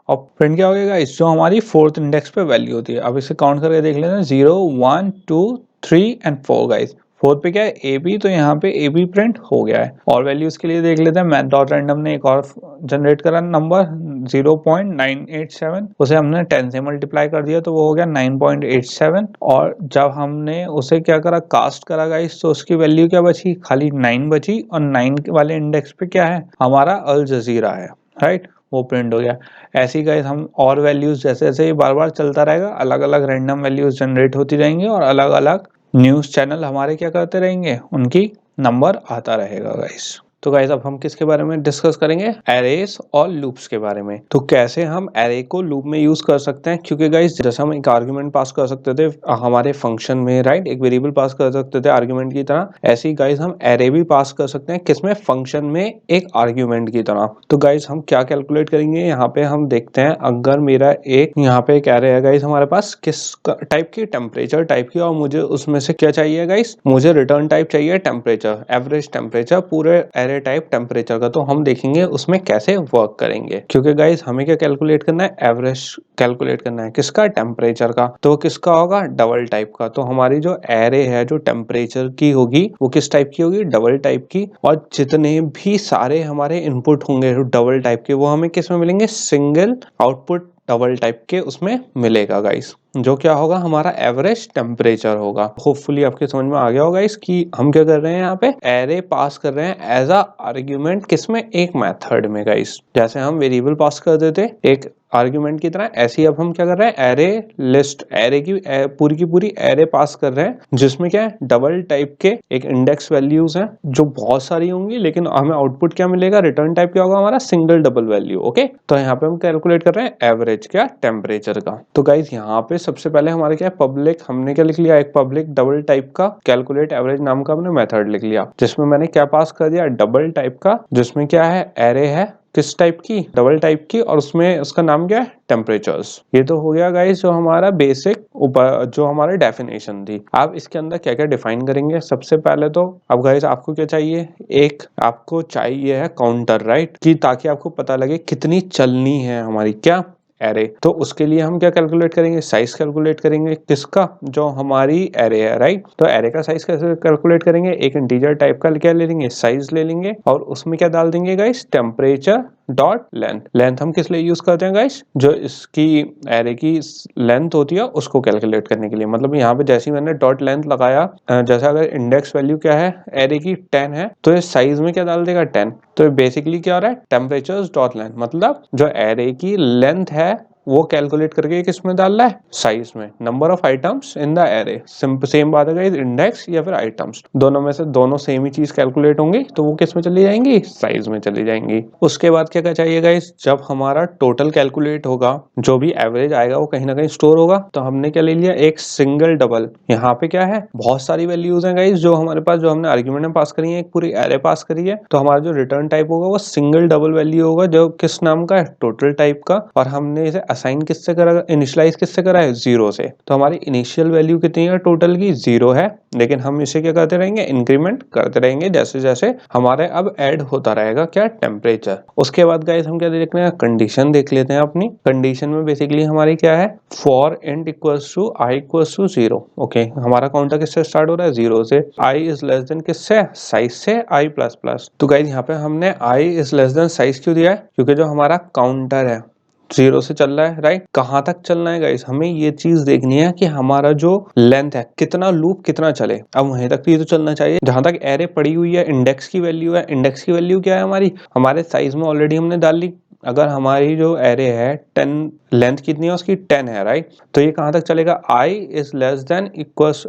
और प्रिंट क्या हो गया गाइस, जो हमारी फोर्थ इंडेक्स पे वैल्यू होती है। अब इसे काउंट करके देख लेते हैं, 0 1 2 3 एंड 4 गाइस। फोर्थ पे क्या है, ए बी, तो यहाँ पे ए बी प्रिंट हो गया है। और वैल्यूज के लिए देख लेते हैं, मैथ डॉट रैंडम ने एक और जनरेट करा नंबर 0.987, उसे हमने 10 से मल्टीप्लाई कर दिया तो वो हो गया 9.87। और जब हमने उसे क्या करा, कास्ट करा गाइस, तो उसकी वैल्यू क्या बची, खाली 9 बची, और 9 वाले इंडेक्स पे क्या है, हमारा अल जजीरा है, राइट, वो प्रिंट हो गया। ऐसे ही गाइस हम और वैल्यूज जैसे जैसे बार बार चलता रहेगा, अलग अलग रैंडम वैल्यूज जनरेट होती रहेंगी, और अलग अलग न्यूज चैनल हमारे क्या करते रहेंगे, उनकी नंबर आता रहेगा गाइस। तो गाइस अब हम किसके बारे में डिस्कस करेंगे, एरेस और लूप्स के बारे में। तो कैसे हम एरे को लूप में यूज कर सकते हैं, क्योंकि गाइस जैसे हम एक आर्गुमेंट पास कर सकते थे हमारे फंक्शन में, राइट, एक वेरिएबल पास कर सकते थे आर्गुमेंट की तरह, ऐसे ही गाइस हम एरे भी पास कर सकते हैं, किसमें, फंक्शन में, एक आर्गुमेंट की तरह। तो गाइस हम क्या कैलकुलेट करेंगे, यहाँ पे हम देखते हैं, अगर मेरा एक यहाँ पे एक एरे है गाइस हमारे पास, किस टाइप की, टेम्परेचर टाइप की, और मुझे उसमें से क्या चाहिए गाइस, मुझे रिटर्न टाइप चाहिए टेम्परेचर, एवरेज टेम्परेचर पूरे एरे टाइप टेम्परेचर का। तो हम देखेंगे उसमें कैसे वर्क करेंगे, क्योंकि गाइस हमें क्या कैलकुलेट करना है, एवरेज कैलकुलेट करना है, किसका, टेम्परेचर का। तो किसका होगा, डबल टाइप का। तो हमारी जो एरे है जो टेम्परेचर की होगी वो किस टाइप की होगी, डबल टाइप की। और जितने भी सारे हमारे इनपुट होंगे डबल टाइप के, वो हमें किस में मिलेंगे, सिंगल आउटपुट डबल टाइप के उसमें मिलेगा गाइस। जो क्या होगा हमारा एवरेज टेम्परेचर होगा। होपफुली आपके समझ में आ गया होगा इसकी हम क्या कर रहे हैं यहाँ पे एरे पास कर रहे हैं एज अ आर्ग्यूमेंट, किसमें, एक मेथड में गाइस। जैसे हम वेरिएबल पास कर देते एक आर्ग्यूमेंट की तरह, ऐसे ही अब हम क्या कर रहे हैं एरे लिस्ट, एरे की पूरी की पूरी एरे पास कर रहे हैं जिसमें क्या है डबल टाइप के एक इंडेक्स वैल्यूज हैं जो बहुत सारी होंगी, लेकिन हमें आउटपुट क्या मिलेगा, रिटर्न टाइप क्या होगा हमारा सिंगल डबल वैल्यू। ओके, तो यहाँ पे हम कैलकुलेट कर रहे हैं एवरेज क्या टेम्परेचर का। तो गाइज यहाँ पे सबसे पहले हमारे क्या पब्लिक, हमने क्या लिख लिया, एक पब्लिक डबल टाइप का कैलकुलेट एवरेज नाम का हमने मेथड लिख लिया जिसमें मैंने क्या पास कर दिया, डबल टाइप का, जिसमें क्या है एरे है किस टाइप की, डबल टाइप की, और उसमें उसका नाम क्या है टेम्परेचर्स। ये तो हो गया गाइस जो हमारा बेसिक ऊपर जो हमारी डेफिनेशन थी। आप इसके अंदर क्या क्या डिफाइन करेंगे, सबसे पहले तो अब गाइस आपको क्या चाहिए, एक आपको चाहिए है काउंटर, राइट, कि ताकि आपको पता लगे कितनी चलनी है हमारी क्या एरे। तो उसके लिए हम क्या कैलकुलेट करेंगे, साइज कैलकुलेट करेंगे किसका, जो हमारी एरे है, राइट। तो एरे का साइज कैसे कैलकुलेट करेंगे, एक इंटीजर टाइप का क्या ले लेंगे, साइज ले लेंगे, और उसमें क्या डाल देंगे guys, temperature dot length. Length हम किस लिए यूज करते हैं गाइस, जो इसकी एरे की लेंथ होती है उसको कैलकुलेट करने के लिए। मतलब यहाँ पे जैसे ही मैंने डॉट लेंथ लगाया, जैसा अगर इंडेक्स वैल्यू क्या है एरे की 10 है, तो ये साइज में क्या डाल देगा 10। तो बेसिकली क्या हो रहा है, टेम्परेचर डॉट लेंथ, मतलब जो एरे की लेंथ है वो कैलकुलेट करके किस में डाल रहा है, साइज में, number of items in the array. Same बात है गाइस, इंडेक्स या फिर आइटम्स, दोनों में से दोनों सेम ही चीज कैलकुलेट होंगी, तो वो किस में चली जाएंगी, साइज में चली जाएंगी। उसके बाद क्या क्या चाहिए गाइस, जब हमारा टोटल कैलकुलेट होगा, जो भी एवरेज आएगा वो कहीं ना कहीं स्टोर होगा। तो हमने क्या ले लिया, एक सिंगल डबल, यहाँ पे क्या है बहुत सारी वैल्यूज हैं गाइस जो हमारे पास, जो हमने आर्ग्यूमेंट में पास करी है, एक पूरी एरे पास करी है, तो हमारा जो रिटर्न टाइप होगा वो सिंगल डबल वैल्यू होगा, जो किस नाम का है, टोटल टाइप का। और हमने इसे असाइन किससे करा, इनिशियलाइज किससे करा है, 0 से। तो हमारी इनिशियल वैल्यू कितनी है टोटल की, 0 है, लेकिन हम इसे क्या करते रहेंगे, इंक्रीमेंट करते रहेंगे जैसे जैसे हमारे अब ऐड होता रहेगा क्या, टेम्परेचर। उसके बाद गाइस हम क्या देख रहे हैं, कंडीशन देख लेते हैं अपनी। कंडीशन में बेसिकली हमारी क्या है, for int equals to i equals to 0। Okay, हमारा काउंटर किससे स्टार्ट हो रहा है, 0 से। आई इज लेस देन किससे, साइज से, आई प्लस प्लस। तो गाइस यहाँ पे हमने i is less than size क्यों दिया है, क्योंकि जो हमारा काउंटर है 0 से चल रहा है, राइट। कहां तक चलना है गाइस, हमें ये चीज देखनी है कि हमारा जो लेंथ है, कितना लूप कितना चले। अब वहीं तक तो ये तो चलना चाहिए जहां तक एरे पड़ी हुई है, इंडेक्स की वैल्यू है। इंडेक्स की वैल्यू क्या है हमारी, हमारे साइज में ऑलरेडी हमने डाल ली। अगर हमारी जो एरे है 10, लेंथ कितनी है उसकी 10 है, राइट। तो ये कहां तक चलेगा, आई इज लेस देन इक्वल्स,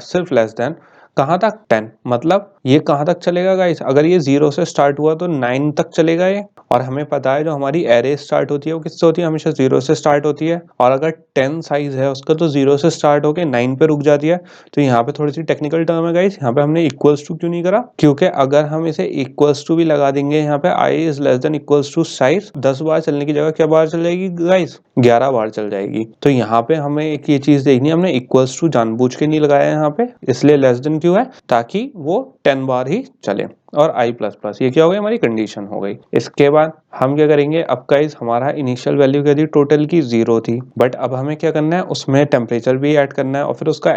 सिर्फ लेस देन कहां तक, 10। मतलब ये कहां तक चलेगा गाइस, अगर ये 0 से स्टार्ट हुआ तो 9 तक चलेगा ये। और हमें पता है जो हमारी एरे स्टार्ट होती है वो किससे होती है, हमेशा 0 से स्टार्ट होती है। और अगर 10 साइज है उसका तो 0 से स्टार्ट होके 9 पे रुक जाती है। तो यहाँ पे थोड़ी सी टेक्निकल टर्म है गाइस, यहाँ पे हमने इक्वल्स टू क्यों नहीं करा, क्योंकि अगर हम इसे इक्वल्स टू भी लगा देंगे यहाँ पे, i is less than equals to size, 10 बार चलने की जगह क्या बार चल जाएगी गाइस, 11 बार चल जाएगी। तो यहाँ पे हमें एक ये चीज देखनी है, हमने इक्वल्स टू जानबूझ के नहीं लगाया यहाँ पे, इसलिए लेस देन क्यों है, ताकि वो 10 बार ही चले। और आई प्लस प्लस, ये क्या हो गई, हमारी कंडीशन हो गई। इसके बाद हम क्या करेंगे, अब गाइस हमारा इनिशियल वैल्यू क्या थी, टोटल की 0 थी, बट अब हमें क्या करना है, उसमें टेम्परेचर भी ऐड करना है और फिर उसका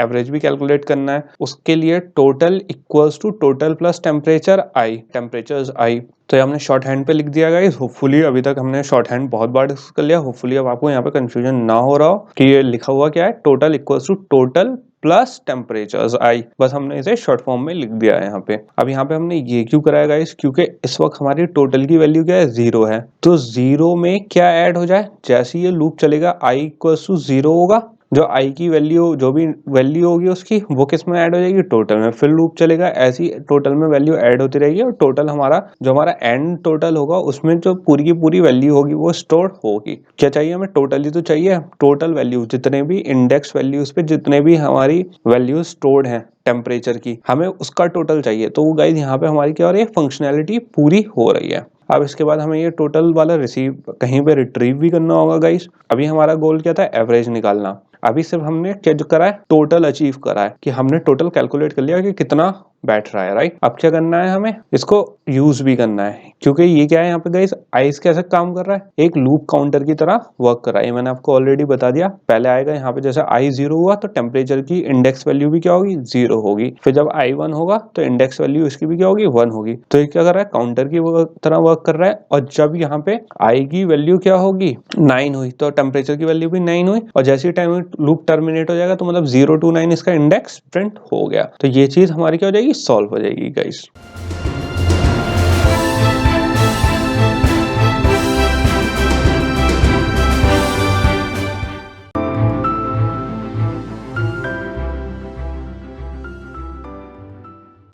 एवरेज भी कैलकुलेट करना है। उसके लिए total equals to total plus temperature i, temperature i. तो ये हमने शॉर्ट हैंड पे लिख दिया गाइस। होपफुली अभी तक हमने शॉर्ट हैंड बहुत बार डिस्कस कर लिया, होपफुली अब आपको यहाँ पे कंफ्यूजन ना हो रहा हो कि ये लिखा हुआ क्या है, total equals to total plus temperatures i, बस हमने इसे शॉर्ट फॉर्म में लिख दिया है यहाँ पे। अब यहाँ पे हमने ये क्यों कराया गाइस, क्योंकि इस वक्त हमारी टोटल की वैल्यू क्या है, 0 है। तो 0 में क्या ऐड हो जाए, जैसे ये लूप चलेगा आई इक्वल्स टू 0 होगा, जो आई की वैल्यू, जो भी वैल्यू होगी उसकी, वो किस में ऐड हो जाएगी, टोटल में। फिर लूप चलेगा, ऐसी टोटल में वैल्यू ऐड होती रहेगी, और टोटल हमारा जो हमारा एंड टोटल होगा उसमें जो पूरी की पूरी वैल्यू होगी वो स्टोर होगी। क्या चाहिए हमें, टोटल ही तो चाहिए, टोटल वैल्यू, जितने भी इंडेक्स वैल्यूज पे जितने भी हमारी वैल्यू स्टोर्ड हैं टेम्परेचर की, हमें उसका टोटल चाहिए। तो वो गाइस यहाँ पे हमारी क्या हो रही है, फंक्शनैलिटी पूरी हो रही है। अब इसके बाद हमें ये टोटल वाला रिसीव कहीं पे रिट्रीव भी करना होगा गाइस। अभी हमारा गोल क्या था, एवरेज निकालना। अभी सिर्फ हमने क्या जो करा है, टोटल अचीव करा है, कि हमने टोटल कैलकुलेट कर लिया कि कितना बैठ रहा है, राइट। अब क्या करना है, हमें इसको यूज भी करना है, क्योंकि ये क्या है यहाँ पे गाइस, आइस कैसे काम कर रहा है, एक लूप काउंटर की तरह वर्क कर रहा है। ये मैंने आपको ऑलरेडी बता दिया। पहले आएगा यहाँ पे जैसे आई 0 हुआ तो टेम्परेचर की इंडेक्स वैल्यू भी क्या होगी, 0 होगी। फिर जब आई 1 होगा तो इंडेक्स वैल्यू इसकी भी क्या होगी, 1 होगी। तो ये क्या कर रहा है, काउंटर की तरह वर्क कर रहा है। और जब यहाँ पे आई की वैल्यू क्या होगी, 9 हुई, तो टेम्परेचर की वैल्यू भी 9 हुई। और जैसे ही टाइम लूप टर्मिनेट हो जाएगा तो मतलब 0 to 9 इसका इंडेक्स प्रिंट हो गया। तो ये चीज हमारी क्या हो जाएगी, सॉल्व हो जाएगी गाइस।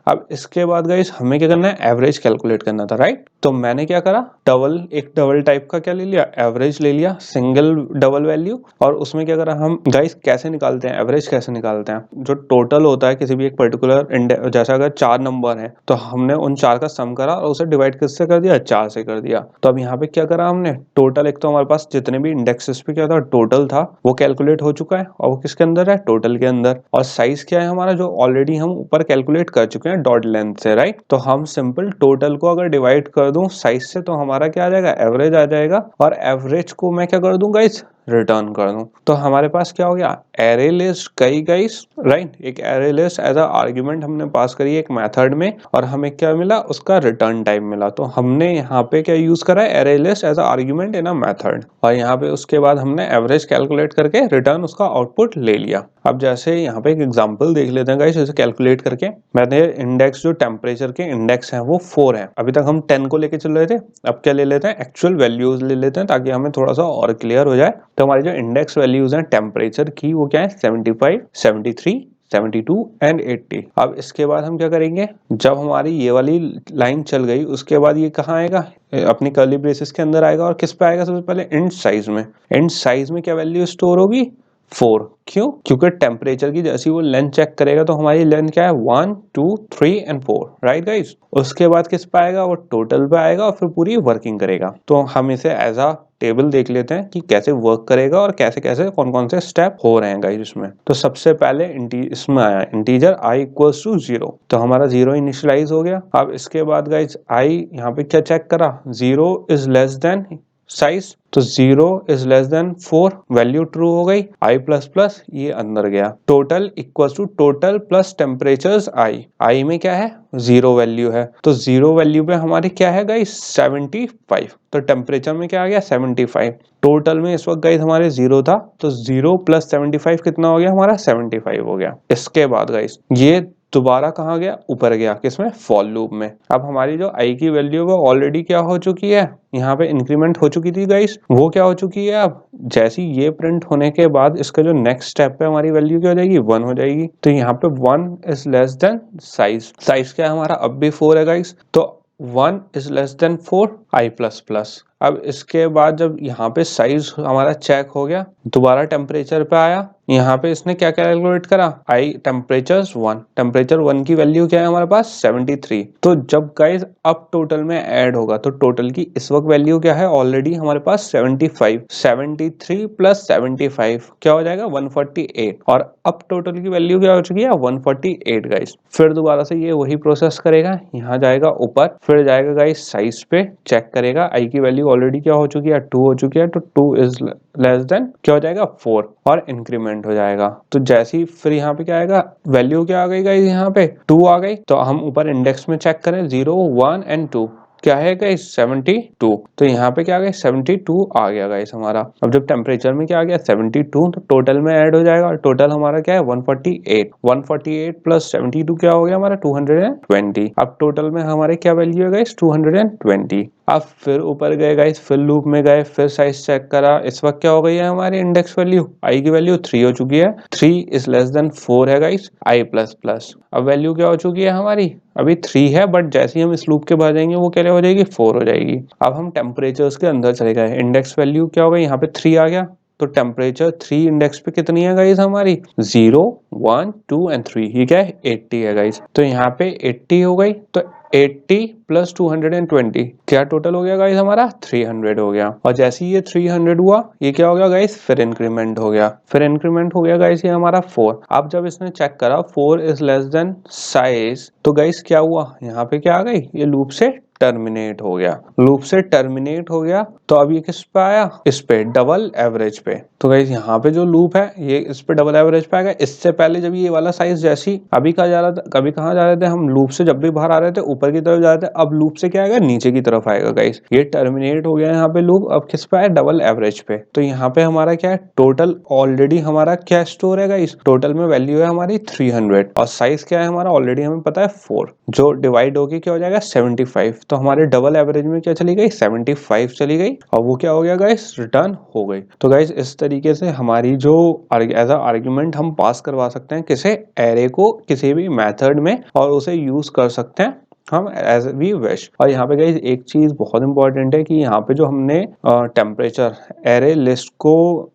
अब इसके बाद गाइस हमें क्या करना है, एवरेज कैलकुलेट करना था, राइट। तो मैंने क्या करा, एक डबल टाइप का क्या ले लिया, एवरेज ले लिया, सिंगल डबल वैल्यू। और उसमें क्या करा हम गाइस, कैसे निकालते हैं एवरेज, कैसे निकालते हैं, जो टोटल होता है किसी भी एक पर्टिकुलर जैसा अगर 4 नंबर है तो हमने उन 4 का सम करा और उसे डिवाइड किससे कर दिया, 4 से कर दिया। तो अब यहाँ पे क्या करा हमने, टोटल, एक तो हमारे पास जितने भी इंडेक्सेस पे क्या था, टोटल था, वो कैलकुलेट हो चुका है और वो किसके अंदर है, टोटल के अंदर। और साइज क्या है हमारा, जो ऑलरेडी हम ऊपर कैलकुलेट कर चुके हैं डॉट लेंथ से, राइट। तो हम सिंपल टोटल को अगर डिवाइड कर दूं साइज से तो हमारा क्या आ जाएगा, एवरेज आ जाएगा। और एवरेज को मैं क्या कर दूं गाइस, रिटर्न कर दूं। तो हमारे पास क्या हो गया, एरे लिस्ट कई गाइस, राइट। एक array list as a argument हमने पास करी एक मेथड में और हमें क्या मिला, उसका रिटर्न टाइप मिला। तो हमने यहाँ पे क्या यूज करा है, array list as a argument in a method. और यहाँ पे उसके बाद हमने एवरेज कैलकुलेट करके रिटर्न उसका आउटपुट ले लिया। अब जैसे यहाँ पे एक एग्जांपल देख लेते हैं गाइस, इसे कैलकुलेट करके। मैंने इंडेक्स, जो टेम्परेचर के इंडेक्स हैं वो 4 है। अभी तक हम 10 को लेके चल रहे थे, अब क्या ले लेते हैं, एक्चुअल वैल्यूज ले लेते हैं ताकि हमें थोड़ा सा और क्लियर हो जाए। तो हमारी जो इंडेक्स वैल्यूज हैं टेम्परेचर की वो क्या है, 75, 73, 72 एंड 80। अब इसके बाद हम क्या करेंगे, जब हमारी ये वाली लाइन चल गई उसके बाद ये कहाँ आएगा, अपनी कर्ली ब्रेसेस के अंदर आएगा। और किस पे आएगा, सबसे पहले इंड साइज में। इंड साइज में क्या वैल्यू स्टोर होगी, 4। क्यों, क्योंकि टेम्परेचर की जैसी वो लेंथ चेक करेगा तो हमारी लेंथ क्या है, 1, 2, 3 एंड 4, राइट गाइस। उसके बाद किस पे आएगा, वो टोटल पे आएगा और फिर पूरी वर्किंग करेगा। तो हम इसे एज अ टेबल देख लेते हैं कि कैसे वर्क करेगा और कैसे कैसे कौन कौन से स्टेप हो रहे हैं गाइस इसमें। तो सबसे पहले इसमें आया इंटीजर i इक्वल्स टू 0, तो हमारा 0 इनिशियलाइज हो गया। अब इसके बाद गाइस i यहाँ पे क्या चेक करा, 0 इज लेस देन साइज, तो 0 is less than 4, value true हो गई। i प्लस प्लस ये अंदर गया, total equals to total plus temperatures i में क्या है, 0 वैल्यू है, तो 0 वैल्यू पे हमारी क्या है गाइस, 75। तो टेम्परेचर में क्या आ गया, 75। टोटल में इस वक्त गाइस हमारे 0 था, तो 0 प्लस 75 कितना हो गया हमारा, 75 हो गया। इसके बाद गाइस ये दोबारा कहाँ गया, ऊपर गया, किसमें, फॉर लूप में। अब हमारी जो i की वैल्यू वो ऑलरेडी क्या हो चुकी है, यहाँ पे इंक्रीमेंट हो चुकी थी गाइस, वो क्या हो चुकी है, अब जैसी ये प्रिंट होने के बाद इसका जो नेक्स्ट स्टेप है हमारी वैल्यू क्या हो जाएगी, 1 हो जाएगी। तो यहाँ पे 1 is less than size, size क्या है हमारा, अब भी 4 है गाइस, तो 1 is less than 4, i plus plus. अब इसके बाद जब यहाँ पे साइज हमारा चेक हो गया, दोबारा टेम्परेचर पे आया, यहाँ पे इसने क्या कैलकुलेट करा, आई टेम्परेचर 1 की वैल्यू क्या है हमारे पास, 73। तो जब गाइस अब टोटल में ऐड होगा तो टोटल की इस वक्त वैल्यू क्या है, ऑलरेडी हमारे पास 75, 73 प्लस 75 क्या हो जाएगा, 148। और अब टोटल की वैल्यू क्या हो चुकी है, 148 गाइस। फिर दोबारा से ये वही प्रोसेस करेगा, यहाँ जाएगा ऊपर, फिर जाएगा गाइस साइज पे, चेक करेगा, आई की वैल्यू ऑलरेडी क्या हो चुकी है, 2 हो चुकी है, तो 2 इज लेस देन क्या हो जाएगा, 4, और इंक्रीमेंट हो जाएगा। तो जैसे ही फिर यहाँ पे क्या आएगा, वैल्यू क्या आ गई गाइस, यहाँ पे 2 आ गई। तो हम ऊपर इंडेक्स में चेक करें, 0, 1 एंड 2 क्या है गाइस, 72। तो यहाँ पे क्या आ गया, 72 आ गया गाइस हमारा। अब जब टेम्परेचर में क्या आ गया, 72, तो टोटल में ऐड हो जाएगा और टोटल हमारा क्या है, 148। 148 प्लस 72 क्या हो गया हमारा, 220। अब टोटल में हमारे क्या वैल्यू है गाइस, 220। अब फिर ऊपर गए गाइस, फिर लूप में गए, फिर साइज चेक करा, इस वक्त क्या हो गई है हमारी इंडेक्स वैल्यू, आई की वैल्यू 3 हो चुकी है, 3 इज लेस देन 4 है गाइस, आई प्लस प्लस। अब वैल्यू क्या हो चुकी है हमारी, अभी 3 है, बट जैसे ही हम इस लूप के बाद जाएंगे वो क्या हो जाएगी, 4 हो जाएगी। अब हम टेम्परेचर्स के अंदर चले गए, इंडेक्स वैल्यू क्या हो गई, यहाँ पे 3 आ गया, तो टेम्परेचर 3 इंडेक्स पे कितनी है गाइस हमारी 0, 1, 2 एंड 3, ये क्या है 80 है गाइस। तो यहाँ पे 80 हो गई, तो 80 प्लस 220 क्या टोटल हो गया गाइस हमारा 300 हो गया। और जैसे ही ये 300 हुआ, ये क्या हो गया गाइस फिर इंक्रीमेंट हो गया, फिर इंक्रीमेंट हो गया गाइस ये हमारा 4। अब जब इसने चेक करा 4 इज लेस देन साइज, तो गाइस क्या हुआ, यहाँ पे क्या आ गई, ये लूप से टर्मिनेट हो गया, लूप से टर्मिनेट हो गया। तो अब ये किस पे आया, इस पे डबल एवरेज पे। तो गाइस यहाँ पे जो लूप है ये इस पे डबल एवरेज पे आएगा। इससे पहले जब ये वाला साइज जैसी अभी कहा जा रहा था, कभी कहाँ जा रहे थे हम, लूप से जब भी बाहर आ रहे थे ऊपर की तरफ जा रहे थे, अब लूप से क्या आएगा नीचे की तरफ आएगा गाइस। ये टर्मिनेट हो गया यहाँ पे लूप, अब किस पे आया डबल एवरेज पे। तो यहाँ पे हमारा क्या है टोटल, ऑलरेडी हमारा क्या स्टोर है गाइस, टोटल में वैल्यू है हमारी 300 और साइज क्या है हमारा ऑलरेडी हमें पता है 4, जो डिवाइड होके क्या हो जाएगा 75। तो हमारे डबल एवरेज में क्या चली गई 75 चली गई, और वो क्या हो गया गाइस रिटर्न हो गई। तो गाइस इस तरीके से हमारी जो एज अ आर्ग्यूमेंट हम पास करवा सकते हैं किसी एरे को किसी भी मेथड में, और उसे यूज कर सकते हैं हम एज वी विश। और यहाँ पे गाइस एक चीज बहुत इंपॉर्टेंट है कि यहाँ पे जो हमने टेम्परेचर एरे लिस्ट को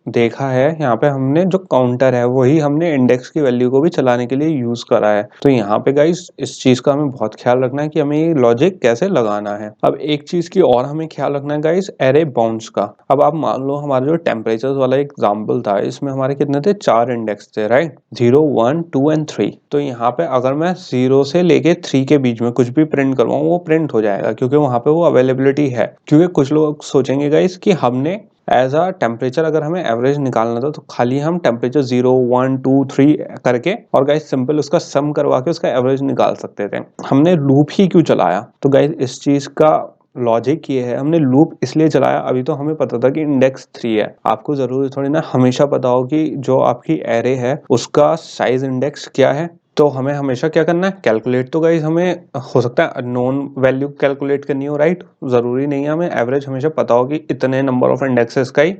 देखा है, यहाँ पे हमने जो काउंटर है वही हमने इंडेक्स की वैल्यू को भी चलाने के लिए यूज करा है। तो यहाँ पे गाइस इस चीज का हमें बहुत ख्याल रखना है कि हमें ये लॉजिक कैसे लगाना है। अब एक चीज की और हमें ख्याल रखना है गाइस एरे बाउंड्स का। अब आप मान लो हमारा जो टेम्परेचर वाला एग्जाम्पल था, इसमें हमारे कितने थे 4 इंडेक्स थे राइट, 0, 1, 2 एंड 3। तो यहाँ पे अगर मैं 0 से लेके 3 के बीच में कुछ भी प्रिंट करवाऊँ वो प्रिंट हो जाएगा, क्योंकि वहां पे वो अवेलेबिलिटी है। क्योंकि कुछ लोग सोचेंगे गाइस कि हमने एज अ टेम्परेचर अगर हमें एवरेज निकालना था तो खाली हम टेम्परेचर 0, 1, 2, 3 करके और गाइस सिंपल उसका सम करवा के उसका एवरेज निकाल सकते थे। हमने लूप ही क्यों चलाया, तो गाइस इस चीज का लॉजिक ये है, हमने लूप इसलिए चलाया, अभी तो हमें पता था कि इंडेक्स 3 है। आपको जरूरी थोड़ी ना हमेशा पता हो कि जो आपकी एरे है उसका साइज इंडेक्स क्या है। तो हमें हमेशा क्या करना है कैलकुलेट, तो गाइस हमें हो सकता है नॉन वैल्यू कैलकुलेट करनी हो राइट, जरूरी नहीं है हमें एवरेज हमेशा पता हो कि इतने नंबर ऑफ इंडेक्सेस का ही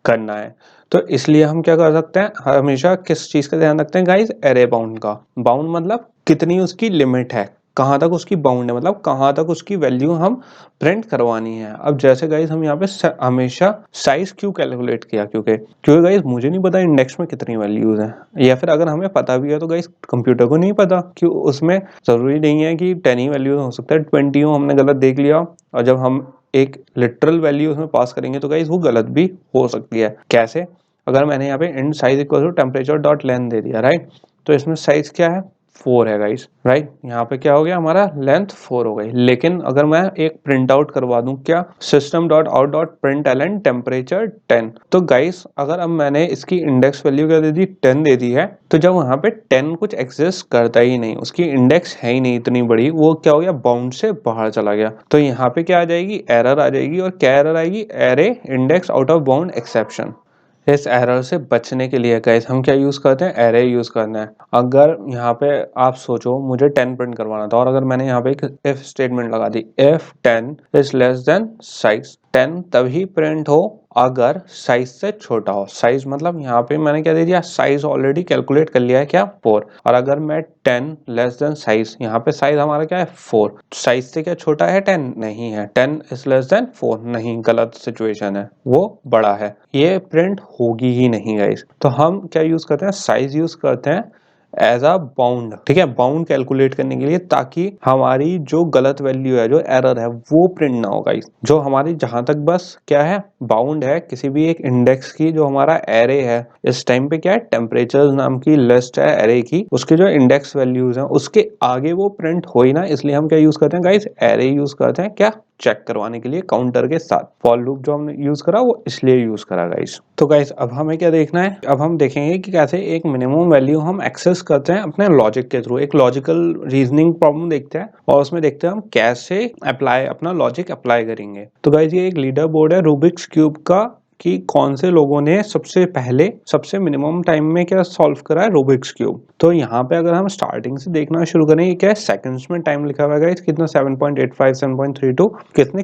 करना है। तो इसलिए हम क्या कर सकते हैं, हमेशा किस चीज का ध्यान रखते हैं गाइस एरे बाउंड का। बाउंड मतलब कितनी उसकी लिमिट है, कहाँ तक उसकी बाउंड है, मतलब कहाँ तक उसकी वैल्यू हम प्रिंट करवानी है। अब जैसे गाइस हम यहाँ पे हमेशा साइज क्यों कैलकुलेट किया, क्योंकि गाइस मुझे नहीं पता इंडेक्स में कितनी वैल्यूज हैं, या फिर अगर हमें पता भी है तो गाइस कंप्यूटर को नहीं पता, क्यों उसमें जरूरी नहीं है कि 10 ही वैल्यूज हो सकता है 20 हो, हमने गलत देख लिया और जब हम एक लिटरल वैल्यू उसमें पास करेंगे तो गाइस वो गलत भी हो सकती है। कैसे, अगर मैंने यहाँ पे end size equal to temperature dot length दे दिया राइट, तो इसमें साइज क्या है 4 है गाइस राइट, यहाँ पे क्या हो गया हमारा लेंथ 4 हो गई। लेकिन अगर मैं एक प्रिंट आउट करवा दूं क्या system dot out dot print L N temperature 10, तो गाइस अगर अब मैंने इसकी इंडेक्स वैल्यू क्या दे दी 10 दे दी है, तो जब वहां पे 10 कुछ एग्जिस्ट करता ही नहीं, उसकी इंडेक्स है ही नहीं इतनी बड़ी, वो क्या हो गया बाउंड से बाहर चला गया। तो यहाँ पे क्या आ जाएगी एरर आ जाएगी, और क्या एरर आएगी array index out of bound exception. इस एरर से बचने के लिए गाइस हम क्या यूज करते हैं एरे यूज करना है। अगर यहाँ पे आप सोचो मुझे 10 प्रिंट करवाना था और अगर मैंने यहाँ पे एक इफ स्टेटमेंट लगा दी, if 10 is less than size, 10 तभी प्रिंट हो अगर साइज से छोटा हो। साइज मतलब यहाँ पे मैंने क्या दे दिया साइज ऑलरेडी कैलकुलेट कर लिया है क्या 4, और अगर मैं 10 लेस देन साइज, यहाँ पे साइज हमारा क्या है 4, साइज से क्या छोटा है 10 नहीं है, 10 इज लेस देन 4 नहीं, गलत सिचुएशन है, वो बड़ा है, ये प्रिंट होगी ही नहीं गाइस। तो हम क्या यूज करते हैं साइज यूज करते हैं एज अ बाउंड, ठीक है, बाउंड कैलकुलेट करने के लिए, ताकि हमारी जो गलत वैल्यू है जो एरर है वो प्रिंट ना हो गाइस। जो हमारी जहां तक बस क्या है बाउंड है किसी भी एक इंडेक्स की, जो हमारा एरे है इस टाइम पे क्या है टेम्परेचर नाम की लिस्ट है एरे की, उसके जो इंडेक्स वैल्यूज हैं उसके आगे वो प्रिंट हो ही ना, इसलिए हम क्या यूज करते हैं गाइस एरे यूज करते हैं क्या चेक करवाने के लिए काउंटर के साथ। फॉर लूप जो हमने यूज करा वो इसलिए यूज करा गाइस। तो गाइस अब हमें क्या देखना है, अब हम देखेंगे कि कैसे एक मिनिमम वैल्यू हम एक्सेस करते हैं अपने लॉजिक के थ्रू। एक लॉजिकल रीजनिंग प्रॉब्लम देखते हैं और उसमें देखते हैं हम कैसे अप्लाई अपना लॉजिक अप्लाई करेंगे। तो गाइस ये एक लीडर बोर्ड है रूबिक्स क्यूब का, कि कौन से लोगों ने सबसे पहले सबसे मिनिमम टाइम में क्या सॉल्व करा है रूबिक्स क्यूब। तो यहाँ पे अगर हम स्टार्टिंग से देखना शुरू करें, ये क्या है सेकंड्स में टाइम लिखा हुआ है कितना 7.85 7.32,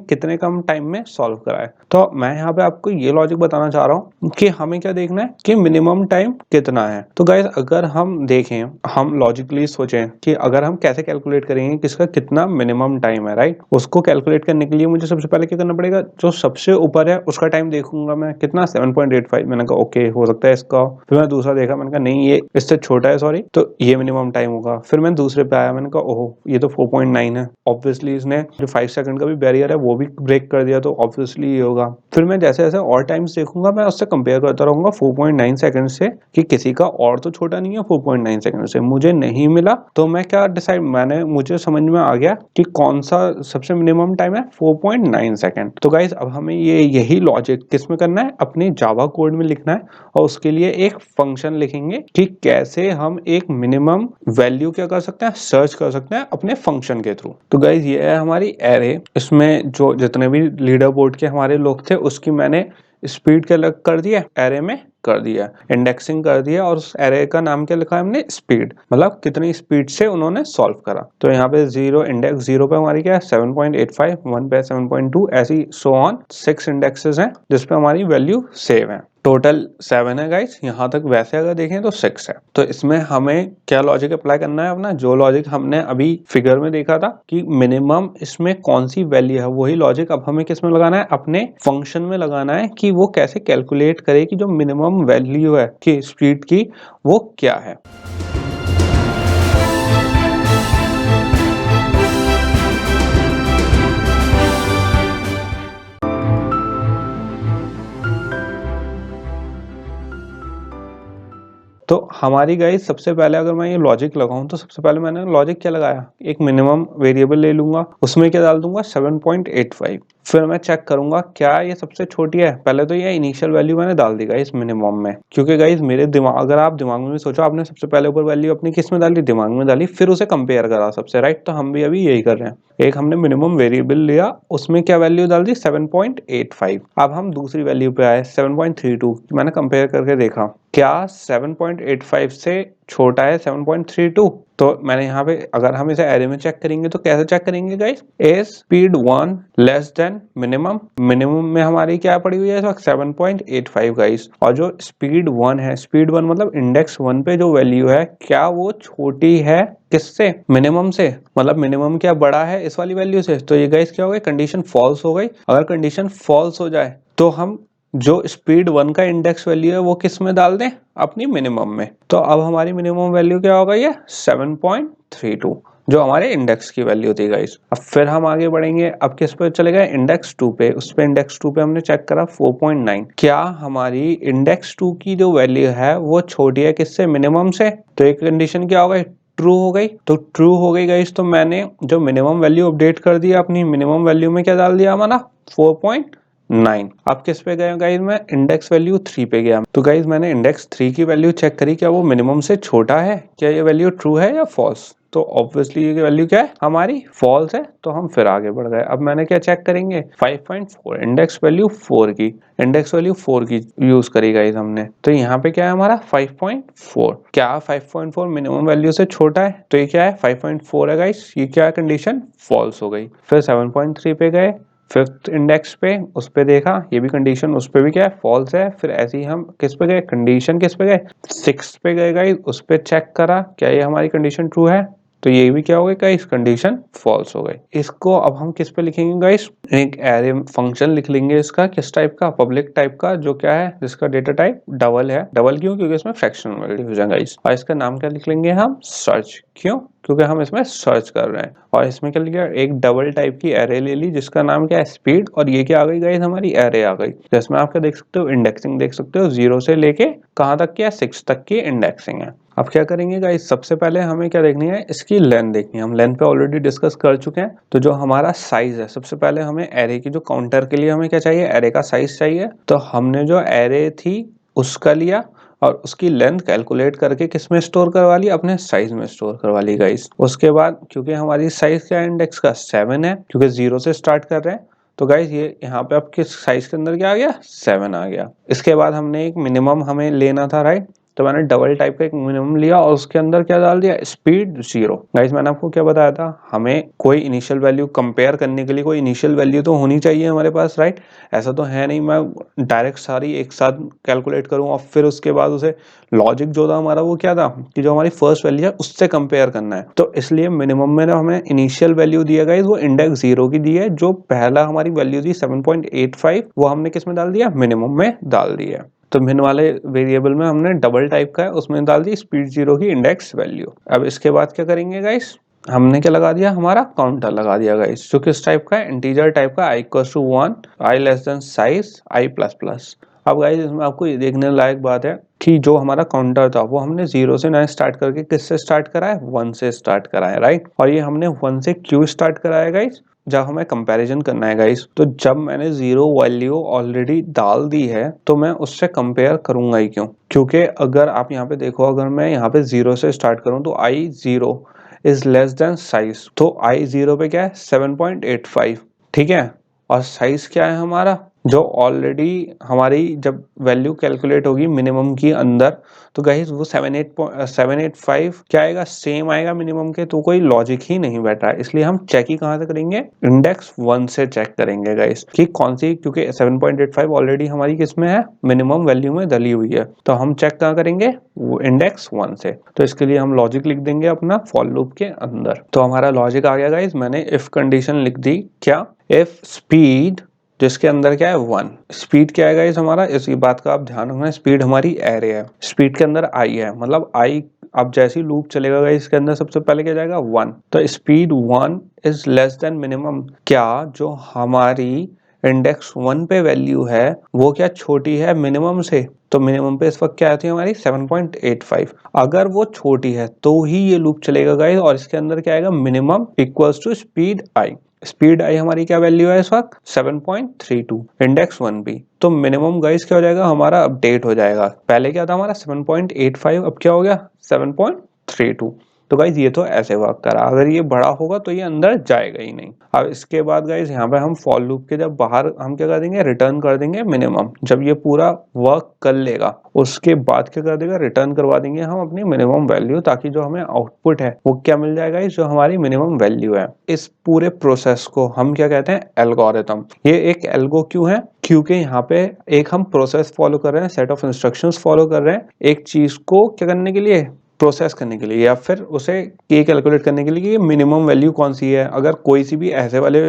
कितने कम टाइम में सॉल्व करा है। तो मैं यहाँ पे आपको ये लॉजिक बताना चाह रहा हूँ कि हमें क्या देखना है कि मिनिमम टाइम कितना है। तो गाइस अगर हम देखें, हम लॉजिकली सोचें कि अगर हम कैसे कैलकुलेट करेंगे किसका कितना मिनिमम टाइम है राइट, उसको कैलकुलेट करने के लिए मुझे सबसे पहले क्या करना पड़ेगा, जो सबसे ऊपर है उसका टाइम देखूंगा मैं है कितना 7.85। मैंने कहा ओके हो सकता है इसका। फिर मैं दूसरा देखा, मैंने कहा नहीं ये इससे छोटा है सॉरी, तो ये मिनिमम टाइम होगा। फिर मैंने दूसरे पे आया, मैंने कहा ओहो ये तो 4.9 है, ऑब्वियसली इसने जो 5 सेकंड का भी बैरियर है वो भी ब्रेक कर दिया, तो ऑब्वियसली ये होगा। फिर मैं जैसे जैसे और टाइम्स देखूंगा मैं उससे कंपेयर करता रहूंगा 4.9 सेकंड से कि किसी का और तो छोटा नहीं है 4.9 सेकंड से। मुझे नहीं मिला तो मैं क्या डिसाइड, मुझे समझ में आ गया कि कौन सा सबसे मिनिमम टाइम है 4.9 सेकंड। तो गाइज अब हमें यही लॉजिक किस में करना है, अपनी जावा कोड में लिखना है, और उसके लिए एक फंक्शन लिखेंगे कि कैसे हम एक मिनिमम वैल्यू क्या कर सकते हैं, सर्च कर सकते हैं अपने फंक्शन के थ्रू। तो गाइज ये है हमारी एरे। इसमें जो जितने भी लीडर बोर्ड के हमारे लोग थे उसकी मैंने स्पीड क्या अलग कर दिया, एरे में कर दिया, इंडेक्सिंग कर दिया, और उस एरे का नाम क्या लिखा है हमने, स्पीड, मतलब कितनी स्पीड से उन्होंने सॉल्व करा। तो यहाँ पे 0 इंडेक्स 0 पे हमारी क्या है 7.85, 1 पे 7.2, ऐसी सो ऑन 6 इंडेक्सेस हैं जिसपे हमारी वैल्यू सेव है। टोटल 7 है गाइस यहाँ तक। वैसे अगर देखें तो 6 है। तो इसमें हमें क्या लॉजिक अप्लाई करना है, अपना जो लॉजिक हमने अभी फिगर में देखा था कि मिनिमम इसमें कौन सी वैल्यू है, वही लॉजिक अब हमें किस में लगाना है, अपने फंक्शन में लगाना है कि वो कैसे कैलकुलेट करे कि जो मिनिमम वैल्यू है कि स्पीड की वो क्या है। तो हमारी गाइस सबसे पहले अगर मैं ये लॉजिक लगाऊं तो सबसे पहले मैंने लॉजिक क्या लगाया, एक मिनिमम वेरिएबल ले लूंगा, उसमें क्या डाल दूंगा 7.85। फिर मैं चेक करूंगा क्या ये सबसे छोटी है। पहले तो ये इनिशियल वैल्यू मैंने डाल दी गाइस मिनिमम में, क्योंकि गाइस मेरे दिमाग, अगर आप दिमाग में भी सोचो, आपने सबसे पहले ऊपर वैल्यू अपनी किस में डाली, दिमाग में डाली, फिर उसे कंपेयर करा सबसे, राइट। तो हम भी अभी यही कर रहे हैं, एक हमने मिनिमम वेरिएबल लिया, उसमें क्या वैल्यू डाल दी 7.85। अब हम दूसरी वैल्यू पे आए 7.32, मैंने कंपेयर करके देखा क्या 7.85 से छोटा है 7.32। तो मैंने यहाँ पे, अगर हम इसे एरे में चेक करेंगे तो कैसे चेक करेंगे guys, is speed 1 less than minimum. Minimum में हमारी क्या पड़ी हुई है इस वक्त 7.85 गाइस, और जो स्पीड 1 है, स्पीड 1 मतलब इंडेक्स 1 पे जो वैल्यू है क्या वो छोटी है किससे, मिनिमम से, मतलब मिनिमम क्या बड़ा है इस वाली वैल्यू से। तो ये गाइस क्या हो गई, कंडीशन फॉल्स हो गई। अगर कंडीशन फॉल्स हो जाए तो हम जो स्पीड 1 का इंडेक्स वैल्यू है वो किस में डाल दें, अपनी मिनिमम में। तो अब हमारी मिनिमम वैल्यू क्या होगा, ये 7.32 जो हमारे इंडेक्स की वैल्यू थी गाइस। अब फिर हम आगे बढ़ेंगे, अब किस पे चले गए, इंडेक्स 2 पे। उस पे इंडेक्स 2 पे हमने चेक करा 4.9, क्या हमारी इंडेक्स 2 की जो वैल्यू है वो छोटी है किससे, मिनिमम से। तो एक कंडीशन क्या हो गई, ट्रू हो गई। तो ट्रू हो गई गाइस, तो मैंने जो मिनिमम वैल्यू अपडेट कर दिया, अपनी मिनिमम वैल्यू में क्या डाल दिया हमारा 4.9। अब किस पे गए गाइस, मैं इंडेक्स वैल्यू 3 पे गया। तो गाइस मैंने इंडेक्स 3 की वैल्यू चेक करी, क्या वो मिनिमम से छोटा है, क्या ये वैल्यू ट्रू है या फॉल्स। तो ऑब्वियसली ये वैल्यू क्या है हमारी, फॉल्स है। तो हम फिर आगे बढ़ गए। अब मैंने क्या चेक करेंगे 5.4, इंडेक्स वैल्यू 4 की, इंडेक्स वैल्यू 4 की यूज करी गाइस हमने। तो यहाँ पे क्या है हमारा 5.4, क्या 5.4 मिनिमम वैल्यू से छोटा है, तो ये क्या है 5.4 है गाइस, ये क्या कंडीशन फॉल्स हो गई। फिर 7.3 पे गए, फिफ्थ इंडेक्स पे, उस पे देखा, ये भी कंडीशन उस पे भी क्या है फॉल्स है। फिर ऐसे ही हम किस पे गए, कंडीशन किस पे गए, 6 पे गए गाइस, उस पे चेक करा क्या ये हमारी कंडीशन ट्रू है, तो ये भी क्या हो गई गाइस, कंडीशन फॉल्स हो गई। इसको अब हम किस पे लिखेंगे गाइस, एक एरे फंक्शन लिख लेंगे इसका, किस टाइप का, पब्लिक टाइप का, जो क्या है जिसका डेटा टाइप डबल है। डबल क्यों, क्योंकि इसमें फ्रैक्शनल वैल्यू हो जाए गाइस। और इसका नाम क्या लिख लेंगे हम, सर्च। क्यों, क्योंकि हम इसमें सर्च कर रहे हैं। और इसमें क्या लिखा, एक डबल टाइप की एरे ले ली जिसका नाम क्या है स्पीड, और ये क्या आ गई गाइस हमारी एरे आ गई, जिसमें आप क्या देख सकते हो, इंडेक्सिंग देख सकते हो, 0 से लेके कहाँ तक की है, 6 तक की इंडेक्सिंग है। अब क्या करेंगे गाइस, सबसे पहले हमें क्या देखनी है, इसकी लेंथ देखनी है। हम लेंथ पे ऑलरेडी डिस्कस कर चुके हैं। तो जो हमारा साइज है, सबसे पहले हमें एरे की जो काउंटर के लिए हमें क्या चाहिए, एरे का साइज चाहिए। तो हमने जो एरे थी उसका लिया और उसकी लेंथ कैलकुलेट करके किस में स्टोर करवा ली, अपने साइज में स्टोर करवा ली गाइस। उसके बाद क्योंकि हमारी साइज क्या है इंडेक्स का 7 है, क्योंकि 0 से स्टार्ट कर रहे हैं, तो गाइस ये यहाँ पे अब किस साइज के अंदर क्या आ गया, 7 आ गया। इसके बाद हमने एक मिनिमम हमें लेना था, राइट। तो मैंने डबल टाइप का एक मिनिमम लिया और उसके अंदर क्या डाल दिया, स्पीड 0। गाइस मैंने आपको क्या बताया था, हमें कोई इनिशियल वैल्यू कंपेयर करने के लिए कोई इनिशियल वैल्यू तो होनी चाहिए हमारे पास, राइट। ऐसा तो है नहीं मैं डायरेक्ट सारी एक साथ कैलकुलेट करूँ और फिर उसके बाद उसे लॉजिक जो था हमारा वो क्या था कि जो हमारी फर्स्ट वैल्यू है उससे कंपेयर करना है। तो इसलिए मिनिमम में ना हमें इनिशियल वैल्यू दिया गाइस वो इंडेक्स 0 की दी है। जो पहला हमारी वैल्यू थी 7.85 वो हमने किस में डाल दिया, मिनिमम में डाल दिया। तो मिन वाले वेरिएबल में हमने डबल टाइप का है उसमें डाल दी स्पीड 0 की इंडेक्स वैल्यू। अब इसके बाद क्या करेंगे गाइस, हमने क्या लगा दिया, हमारा काउंटर लगा दिया गाइस, जो किस टाइप का है, इंटीजर टाइप का, i equal to 1, i less than size i plus plus. अब गाइस इसमें आपको ये देखने लायक बात है कि जो हमारा काउंटर था वो हमने 0 से ना स्टार्ट करके किससे स्टार्ट करा है, 1 से स्टार्ट करा है, राइट। और ये हमने 1 से क्यों स्टार्ट करा है गाइस, जब हमें कंपैरिजन करना है गाइस, तो जब मैंने 0 वैल्यू ऑलरेडी डाल दी है तो मैं उससे कंपेयर करूंगा ही क्यों, क्योंकि अगर आप यहाँ पे देखो, अगर मैं यहाँ पे 0 से स्टार्ट करूं तो i0 is less than size, तो i0 पे क्या है 7.85, ठीक है। और साइज क्या है हमारा, जो ऑलरेडी हमारी जब वैल्यू कैलकुलेट होगी मिनिमम की अंदर, तो गाइस वो 785 क्या आएगा, सेम आएगा मिनिमम के, तो कोई लॉजिक ही नहीं बैठा है। इसलिए हम चेक ही कहाँ से करेंगे, इंडेक्स 1 से चेक करेंगे गाइस कि कौन सी, क्योंकि 7.85 ऑलरेडी हमारी किस में है, मिनिमम वैल्यू में डली हुई है। तो हम चेक कहाँ करेंगे, वो इंडेक्स 1 से। तो इसके लिए हम लॉजिक लिख देंगे अपना फॉर लूप के अंदर। तो हमारा लॉजिक आ गया गाइस, मैंने इफ कंडीशन लिख दी, क्या, इफ स्पीड जिसके अंदर क्या है 1, स्पीड क्या है गाइस हमारा, इसी बात का आप ध्यान रखना, स्पीड हमारी एरे है, स्पीड के अंदर i है, मतलब i अब जैसी लूप चलेगा गाइस इसके अंदर सबसे पहले क्या जाएगा 1, तो speed 1 is less then minimum, क्या जो हमारी इंडेक्स 1 पे वैल्यू है वो क्या छोटी है मिनिमम से, तो मिनिमम पे इस वक्त क्या आती है हमारी 7.85, अगर वो छोटी है तो ही ये लूप चलेगा गाइस। और इसके अंदर क्या आएगा, minimum equals to speed i, speed i हमारी क्या वैल्यू है इस वक्त 7.32, इंडेक्स 1 भी, तो मिनिमम गाइस क्या हो जाएगा हमारा, अपडेट हो जाएगा। पहले क्या था हमारा 7.85, अब क्या हो गया 7.32। तो गाइस ये तो ऐसे वर्क करा, अगर ये बड़ा होगा तो ये अंदर जाएगा ही नहीं। अब इसके बाद गाइस यहाँ पे हम फॉर लूप के जब बाहर हम क्या कर देंगे, रिटर्न कर देंगे मिनिमम। जब ये पूरा वर्क कर लेगा उसके बाद क्या कर देगा, रिटर्न करवा देंगे हम अपनी मिनिमम वैल्यू, ताकि जो हमें आउटपुट है वो क्या मिल जाएगा, जो हमारी मिनिमम वैल्यू है। इस पूरे प्रोसेस को हम क्या कहते हैं, एल्गोरिथम। ये एक एल्गो क्यों है, क्योंकि यहाँ पे एक हम प्रोसेस फॉलो कर रहे हैं, सेट ऑफ इंस्ट्रक्शंस फॉलो कर रहे हैं एक चीज को क्या करने के लिए, प्रोसेस करने के लिए, या फिर उसे ये कैलकुलेट करने के लिए कि मिनिमम वैल्यू कौन सी है। अगर कोई सी भी ऐसे वाले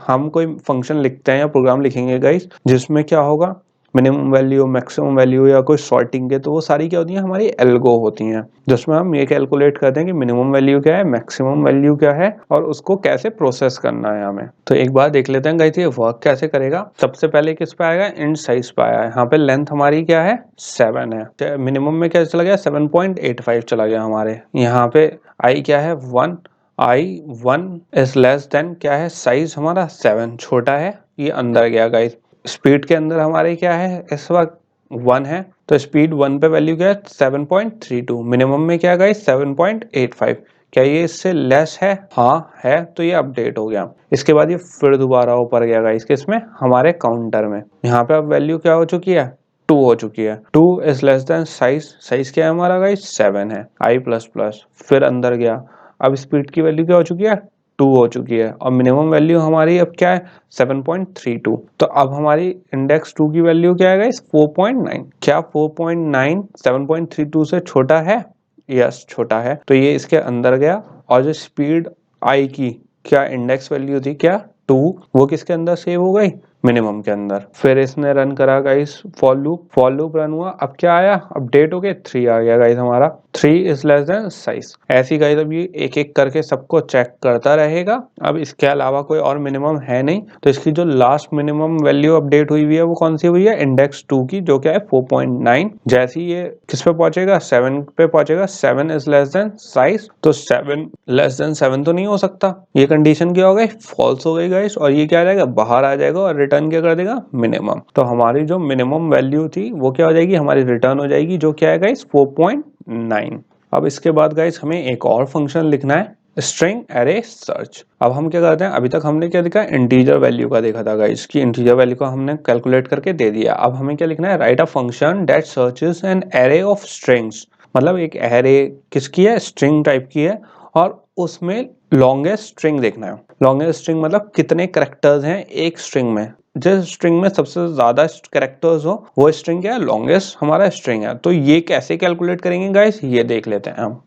हम कोई फंक्शन लिखते हैं या प्रोग्राम लिखेंगे गाइस जिसमें क्या होगा मिनिमम वैल्यू, मैक्सिमम वैल्यू या कोई सॉर्टिंग के, तो वो सारी क्या होती हैं, हमारी एल्गो होती हैं, जिसमें हम ये कैलकुलेट करते हैं कि मिनिमम वैल्यू क्या है, मैक्सिमम वैल्यू क्या है और उसको कैसे प्रोसेस करना है हमें। तो एक बार देख लेते हैं गाइस ये वर्क कैसे करेगा। सबसे पहले किस पे आएगा, इंट साइज पे आया है। यहाँ पे लेंथ हमारी क्या है 7 है, मिनिमम में क्या चला गया 7.85 चला गया हमारे। यहाँ पे आई क्या है 1, i1 इज लेस देन क्या है, साइज हमारा 7 छोटा है, ये अंदर गया गाइस। स्पीड के अंदर हमारे क्या है इस वक्त 1 है, तो स्पीड 1 पे वैल्यू क्या है 7.32, मिनिमम में क्या गाइस 7.85, क्या ये इससे लेस है, हाँ है, तो ये अपडेट हो गया। इसके बाद ये फिर दोबारा ऊपर गया गाइस किसमें, हमारे काउंटर में। यहाँ पे अब वैल्यू क्या हो चुकी है 2 हो चुकी है, 2 is less than size, size क्या है हमारा गाइस 7 है, i प्लस प्लस, फिर अंदर गया। अब स्पीड की वैल्यू क्या हो चुकी है 2 हो चुकी है, और मिनिमम वैल्यू हमारी अब क्या है 7.32, तो अब हमारी इंडेक्स 2 की वैल्यू क्या है गाइस 4.9, क्या 4.9 7.32 से छोटा है, यस छोटा है, तो ये इसके अंदर गया। और जो स्पीड आई की क्या इंडेक्स वैल्यू थी क्या 2, वो किसके अंदर सेव हो गई, मिनिमम के अंदर। फिर इसने रन करा गाइस फॉर लूप रन हुआ, अब क्या आया, अपडेट हो गया 3 आ गया गाइस हमारा, 3 इज लेस देन साइज। ऐसी गाइस अब ये एक एक करके सबको चेक करता रहेगा। अब इसके अलावा कोई और मिनिमम है नहीं, तो इसकी जो लास्ट मिनिमम वैल्यू अपडेट हुई हुई है वो कौन सी हुई है, इंडेक्स 2 की, जो क्या है 4.9। जैसे ही ये किस पे पहुंचेगा 7 पे पहुंचेगा, 7 इज लेस देन साइज, तो 7 लेस देन 7 तो नहीं हो सकता, ये कंडीशन क्या हो गई, फॉल्स हो गई गाइस, और ये क्या आ जाएगा बाहर आ जाएगा और रिटर्न क्या कर देगा, मिनिमम। तो हमारी जो मिनिमम वैल्यू थी वो क्या हो जाएगी, हमारी रिटर्न हो जाएगी, जो क्या है गाइस 4.9। अब इसके बाद गाइस हमें एक और फंक्शन लिखना है स्ट्रिंग एरे सर्च। अब हम क्या करते हैं, अभी तक हमने क्या देखा, इंटीजर वैल्यू का देखा था गाइस कि इंटीजर वैल्यू को हमने कैलकुलेट करके दे दिया। अब हमें क्या लिखना है, right a function that searches an array of strings, मतलब एक एरे किसकी है, स्ट्रिंग टाइप की है, और उसमें लॉन्गेस्ट स्ट्रिंग देखना है। लॉन्गेस्ट स्ट्रिंग मतलब कितने कैरेक्टर्स हैं एक स्ट्रिंग में, जिस स्ट्रिंग में सबसे ज्यादा कैरेक्टर्स हो वो स्ट्रिंग क्या है, लॉन्गेस्ट हमारा स्ट्रिंग है। तो ये कैसे कैलकुलेट करेंगे गाइस, ये देख लेते हैं हम।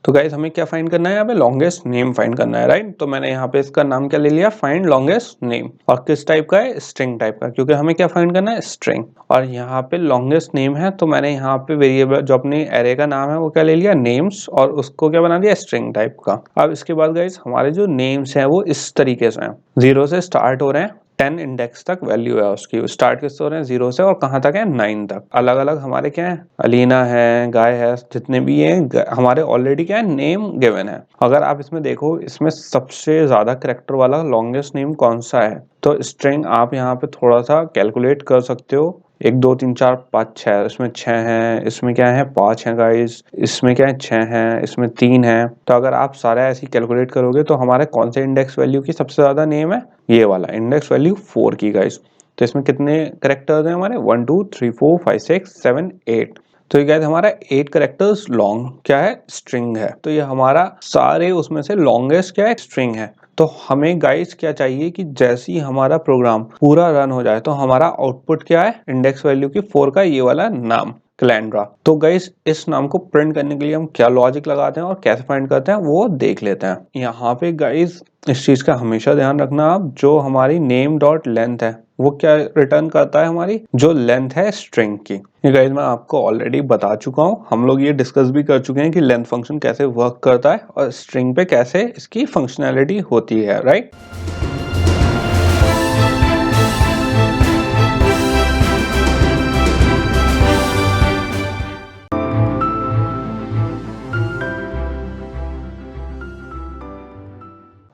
तो गाइस हमें क्या फाइंड करना है, यहाँ पे लॉन्गेस्ट नेम फाइंड करना है, राइट। तो मैंने यहाँ पे इसका नाम क्या ले लिया, फाइंड लॉन्गेस्ट नेम, और किस टाइप का है, स्ट्रिंग टाइप का, क्योंकि हमें क्या फाइंड करना है, स्ट्रिंग। और यहाँ पे लॉन्गेस्ट नेम है, तो मैंने यहाँ पे वेरिएबल जो अपनी एरे का नाम है वो क्या ले लिया, नेम्स, और उसको क्या बना दिया, स्ट्रिंग टाइप का। अब इसके बाद गाइस हमारे जो नेम्स हैं वो इस तरीके से हैं, 0 से स्टार्ट हो रहे हैं, 10 इंडेक्स तक वैल्यू है उसकी, स्टार्ट किससे हो रहे हैं, 0 से, और कहाँ तक है, 9 तक। अलग अलग हमारे क्या है, अलीना है, गाय है, जितने भी हैं हमारे ऑलरेडी क्या है, नेम गिवन है। अगर आप इसमें देखो, इसमें सबसे ज्यादा कैरेक्टर वाला लॉन्गेस्ट नेम कौन सा है, तो स्ट्रिंग आप यहाँ पे थोड़ा सा कैलकुलेट कर सकते हो, 1 2 3 4 5 6, इसमें 6 हैं, इसमें क्या है 5 हैं गाइस, इसमें क्या है 6 हैं, इसमें 3 हैं। तो अगर आप सारा ऐसे कैलकुलेट करोगे तो हमारे कौन से इंडेक्स वैल्यू की सबसे ज्यादा नेम है, ये वाला इंडेक्स वैल्यू 4 की गाइस। तो इसमें कितने करेक्टर्स हैं हमारे, 1 2 3 4 5 6 7 8। तो ये गाइस हमारा 8 करेक्टर्स लॉन्ग क्या है, स्ट्रिंग है। तो ये हमारा सारे उसमें से लॉन्गेस्ट क्या है, स्ट्रिंग है। तो हमें गाइस क्या चाहिए कि जैसे ही हमारा प्रोग्राम पूरा रन हो जाए तो हमारा आउटपुट क्या है, इंडेक्स वैल्यू की 4 का ये वाला नाम कैलेंड्रा। तो गाइस इस नाम को प्रिंट करने के लिए हम क्या लॉजिक लगाते हैं और कैसे फाइंड करते हैं वो देख लेते हैं। यहाँ पे गाइस इस चीज का हमेशा ध्यान रखना आप, जो हमारी नेम डॉट लेंथ है वो क्या रिटर्न करता है, हमारी जो लेंथ है स्ट्रिंग की। ये गाइस मैं आपको ऑलरेडी बता चुका हूँ, हम लोग ये डिस्कस भी कर चुके हैं कि लेंथ फंक्शन कैसे वर्क करता है और स्ट्रिंग पे कैसे इसकी फंक्शनैलिटी होती है, राइट।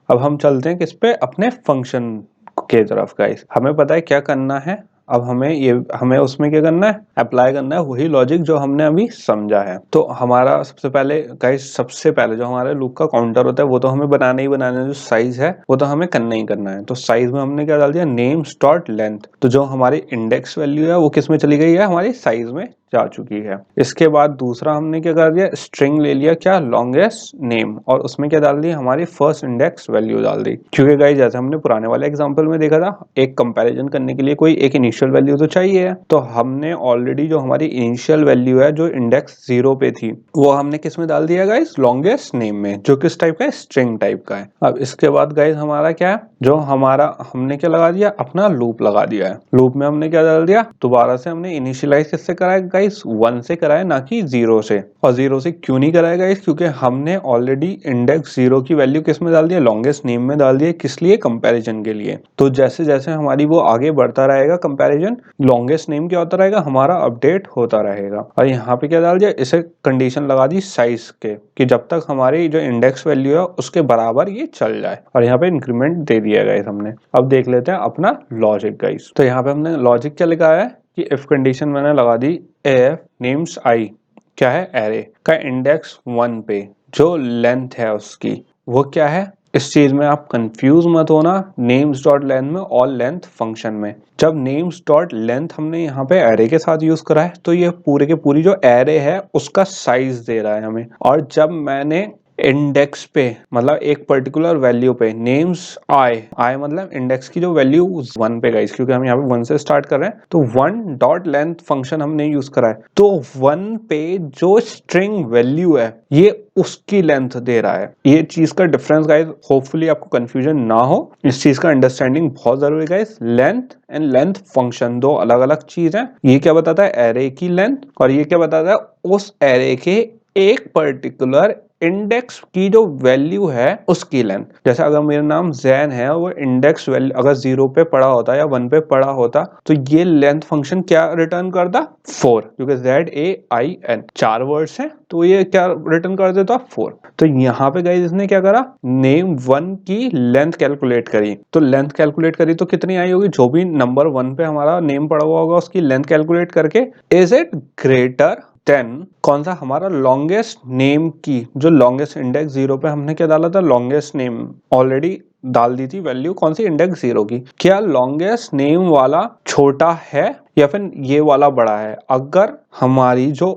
अब हम चलते हैं किस पे, अपने फंक्शन के तरफ गाइस। हमें पता है क्या करना है, अब हमें उसमें क्या करना है, अप्लाई करना है वही लॉजिक जो हमने अभी समझा है। तो हमारा सबसे पहले गाइस, सबसे पहले जो हमारे लूप का काउंटर होता है वो तो हमें बनाना ही बनाना है, जो साइज है वो तो हमें करना ही करना है। तो साइज में हमने क्या डाल दिया, नेम्स डॉट लेंथ। तो जो हमारी इंडेक्स वैल्यू है वो किस में चली गई है, हमारी साइज में जा चुकी है। इसके बाद दूसरा हमने क्या कर दिया, स्ट्रिंग ले लिया क्या, लॉन्गेस्ट नेम, और उसमें क्या डाल दी, हमारी फर्स्ट इंडेक्स वैल्यू डाल दी। क्योंकि गाइस जैसे हमने पुराने वाले एग्जांपल में देखा था, एक कंपैरिजन करने के लिए कोई एक इनिशियल वैल्यू तो चाहिए है। तो हमने ऑलरेडी जो हमारी इनिशियल वैल्यू है जो इंडेक्स 0 पे थी वो हमने किस में डाल दिया गाइस, लॉन्गेस्ट नेम में, जो किस टाइप का है, स्ट्रिंग टाइप का है। अब इसके बाद गाइस हमारा क्या है, जो हमारा हमने क्या लगा दिया, अपना लूप लगा दिया है। लूप में हमने क्या डाल दिया, दोबारा से हमने इनिशियलाइज किससे करा है गाइस, 1 से करा है, ना कि 0 से। और 0 से क्यों नहीं कराया गाइस, क्योंकि हमने ऑलरेडी इंडेक्स 0 की वैल्यू किस में डाल दिया, लॉन्गेस्ट नेम में डाल दिया, किस लिए, कंपैरिजन के लिए। तो जैसे जैसे हमारी वो आगे बढ़ता रहेगा कंपैरिजन, लॉन्गेस्ट नेम क्या होता रहेगा, हमारा अपडेट होता रहेगा। और यहाँ पे क्या डाल दिया, इसे कंडीशन लगा दी साइज के, कि जब तक हमारी जो इंडेक्स वैल्यू है उसके बराबर ये चल जाए, और यहाँ पे इंक्रीमेंट दे दिया गाइस हमने। अब देख लेते हैं अपना लॉजिक गाइस। तो यहाँ पे हमने लॉजिक क्या लिखा है कि इफ कंडीशन मैंने लगा दी, एफ नेम्स आई क्या है, एरे का इंडेक्स 1 पे जो लेंथ है उसकी वो क्या है। इस चीज में आप कंफ्यूज मत होना, नेम्स डॉट लेंथ में और लेंथ फंक्शन में। जब नेम्स डॉट लेंथ हमने यहाँ पे एरे के साथ यूज करा है तो ये पूरे के पूरी जो एरे है उसका साइज दे रहा है हमें। और जब मैंने इंडेक्स पे मतलब एक पर्टिकुलर वैल्यू पे नेम्स आई मतलब इंडेक्स की जो वैल्यू 1 पे गाइस, क्योंकि हम यहाँ पे 1 से स्टार्ट कर रहे हैं, तो 1 डॉट लेंथ फंक्शन हमने यूज करा है। तो 1 पे जो स्ट्रिंग वैल्यू है ये उसकी लेंथ दे रहा है। ये चीज का डिफरेंस गाइस, होपफुली आपको कंफ्यूजन ना हो, इस चीज का अंडरस्टैंडिंग बहुत जरूरी guys. Length and length function दो अलग अलग चीज है। ये क्या बताता है, एरे की लेंथ, और ये क्या बताता है, उस एरे के एक पर्टिकुलर इंडेक्स की जो वैल्यू है उसकी लेंथ। जैसे अगर मेरा नाम जैन है, वो इंडेक्स वैल्यू अगर 0 पे पड़ा होता या 1 पे पड़ा होता तो ये लेंथ फंक्शन क्या रिटर्न करता, 4, क्योंकि ZAIN 4 वर्ड्स हैं तो ये क्या रिटर्न कर देता, 4। तो यहाँ पे गाइस इसने क्या करा, नेम 1 की लेंथ कैलकुलेट करी। तो लेंथ कैलकुलेट करी तो कितनी आई होगी, जो भी नंबर 1 पे हमारा नेम पड़ा हुआ होगा उसकी लेंथ कैलकुलेट करके, इज इट ग्रेटर देन कौन सा हमारा लॉन्गेस्ट नेम की जो लॉन्गेस्ट इंडेक्स 0 पे हमने क्या डाला था, लॉन्गेस्ट नेम ऑलरेडी डाल दी थी वैल्यू कौन सी, इंडेक्स 0 की। क्या लॉन्गेस्ट नेम वाला छोटा है या फिर ये वाला बड़ा है? अगर हमारी जो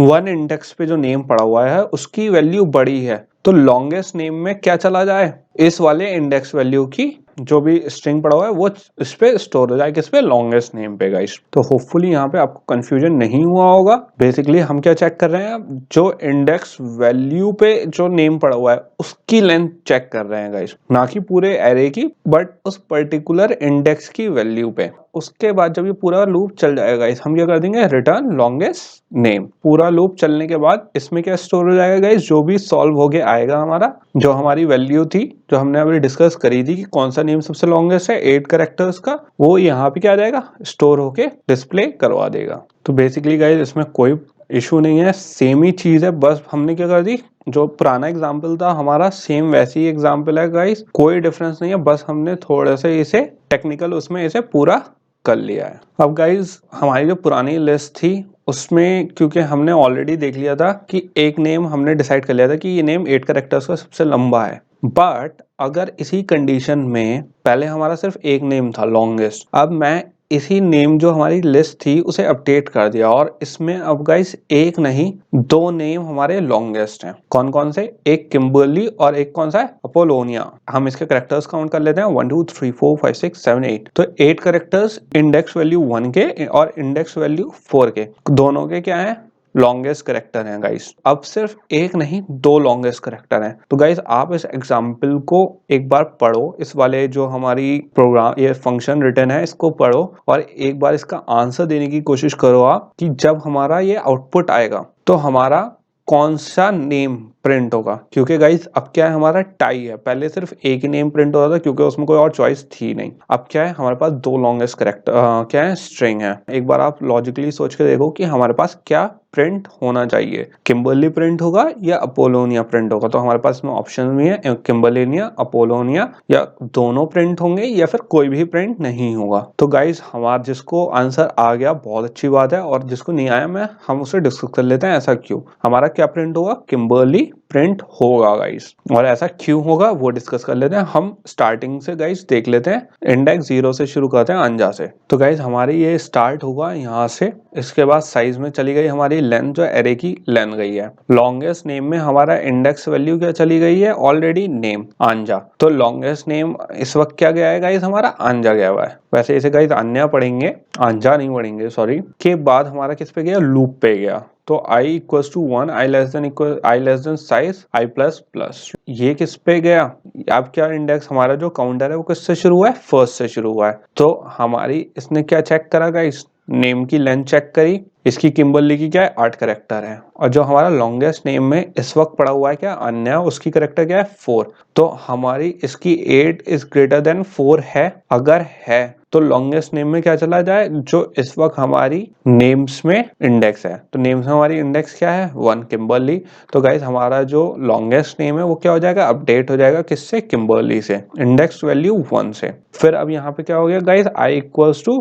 1 इंडेक्स पे जो नेम पड़ा हुआ है उसकी वैल्यू बड़ी है तो लॉन्गेस्ट नेम में क्या चला जाए, इस वाले इंडेक्स वैल्यू की जो भी स्ट्रिंग पड़ा हुआ है वो इस पे स्टोर हो जाए, किस पे, लॉन्गेस्ट नेम पे गाइस। तो होपफुली यहाँ पे आपको कंफ्यूजन नहीं हुआ होगा। बेसिकली हम क्या चेक कर रहे हैं, जो इंडेक्स वैल्यू पे जो नेम पड़ा हुआ है उसकी लेंथ चेक कर रहे हैं गाइस, ना कि पूरे एरे की, बट उस पर्टिकुलर इंडेक्स की वैल्यू पे। उसके बाद जब ये पूरा लूप चल जाएगा गाइस, हम क्या कर देंगे, रिटर्न लॉन्गेस्ट नेम। पूरा लूप चलने के बाद इसमें क्या स्टोर हो जाएगा गाइस, जो भी सॉल्व हो गया आएगा हमारा, जो हमारी वैल्यू थी जो हमने अभी डिस्कस करी थी कि कौन सा नेम सबसे लॉन्गेस्ट है 8 कैरेक्टर्स का, वो यहाँ पे क्या आ जाएगा, स्टोर होके डिस्प्ले करवा देगा। तो बेसिकली गाइस इसमें कोई इशू नहीं है, सेम ही चीज है, बस हमने क्या कर दी, जो पुराना एग्जाम्पल था हमारा सेम वैसे ही एग्जाम्पल है गाइस, कोई डिफरेंस नहीं है, बस हमने थोड़ा सा इसे टेक्निकल उसमें इसे पूरा कर लिया है। अब गाइस हमारी जो पुरानी लिस्ट थी उसमें क्योंकि हमने ऑलरेडी देख लिया था कि एक नेम हमने डिसाइड कर लिया था कि ये नेम 8 कैरेक्टर्स का सबसे लंबा है, बट अगर इसी कंडीशन में पहले हमारा सिर्फ एक नेम था लॉन्गेस्ट, अब मैं इसी नेम जो हमारी लिस्ट थी उसे अपडेट कर दिया और इसमें अब गाइस एक नहीं 2 नेम हमारे लॉन्गेस्ट हैं। कौन कौन से, एक किम्बर्ली और एक कौन सा है, अपोलोनिया। हम इसके कैरेक्टर्स काउंट कर लेते हैं 1 2 3 4 5 6 7 8, तो 8 कैरेक्टर्स इंडेक्स वैल्यू 1 के और इंडेक्स वैल्यू 4 के, दोनों के क्या है, लॉन्गेस्ट करेक्टर हैं गाइस। अब सिर्फ एक नहीं 2 लॉन्गेस्ट करेक्टर हैं। तो गाइस आप इस एग्जाम्पल को एक बार पढ़ो, इस वाले जो हमारी प्रोग्राम ये फंक्शन रिटर्न है इसको पढ़ो और एक बार इसका आंसर देने की कोशिश करो आप, कि जब हमारा ये आउटपुट आएगा तो हमारा कौन सा नेम प्रिंट होगा। क्योंकि गाइस अब क्या है, हमारा टाई है, पहले सिर्फ एक ही नेम प्रिंट होता था क्योंकि उसमें कोई और चॉइस थी नहीं। अब क्या है, हमारे पास 2 लॉन्गेस्ट करेक्टर क्या है, स्ट्रिंग है। एक बार आप लॉजिकली सोच के देखो कि हमारे पास क्या प्रिंट होना चाहिए, किम्बर्ली प्रिंट होगा या अपोलोनिया प्रिंट होगा। तो हमारे पास इसमें ऑप्शन भी है, किम्बर्लिनिया, अपोलोनिया, या दोनों प्रिंट होंगे या फिर कोई भी प्रिंट नहीं होगा। तो गाइस हमारा जिसको आंसर आ गया बहुत अच्छी बात है, और जिसको नहीं आया हम उसे डिस्कस कर लेते हैं ऐसा क्यों। हमारा क्या प्रिंट होगा, किम्बर्ली प्रिंट होगा गाइस, और ऐसा क्यों होगा वो डिस्कस कर लेते हैं। हम स्टार्टिंग से गाइस देख लेते हैं, इंडेक्स 0 से शुरू करते हैं अंजा से। तो गाइस हमारी ये स्टार्ट होगा यहाँ से, इसके बाद साइज में चली गई हमारी लेंथ, जो एरे की लेंथ गई है। लॉन्गेस्ट नेम में हमारा इंडेक्स वैल्यू क्या चली गई है, ऑलरेडी नेम अंजा। तो लॉन्गेस्ट नेम इस वक्त क्या गया है गाइस, हमारा अंजा गया हुआ है। वैसे इसे गाइस अन्या पढ़ेंगे, अंजा नहीं पढ़ेंगे सॉरी। के बाद हमारा किस पे गया, लूप पे गया। तो i equals to 1, i less than size i plus plus, ये किस पे गया। अब क्या इंडेक्स हमारा जो काउंटर है वो किससे शुरू हुआ है, फर्स्ट से शुरू हुआ है। तो हमारी इसने क्या चेक करा गाइस, नेम की लेंथ चेक करी, इसकी किम्बर्ली की क्या है 8 करेक्टर है, और जो हमारा लॉन्गेस्ट नेम में इस वक्त पड़ा हुआ है क्या, अन्य, उसकी करेक्टर क्या है 4। तो हमारी इसकी 8 इज ग्रेटर देन 4 है, अगर है तो लॉन्गेस्ट नेम में क्या चला जाए, जो इस वक्त हमारी नेम्स में इंडेक्स है। तो नेम्स में हमारी इंडेक्स क्या है 1, किम्बर्ली। तो गाइस हमारा जो लॉन्गेस्ट नेम है वो क्या हो जाएगा, अपडेट हो जाएगा किससे, किम्बर्ली से, इंडेक्स वैल्यू 1 से। फिर अब यहाँ पे क्या हो गया गाइस, i इक्वल्स टू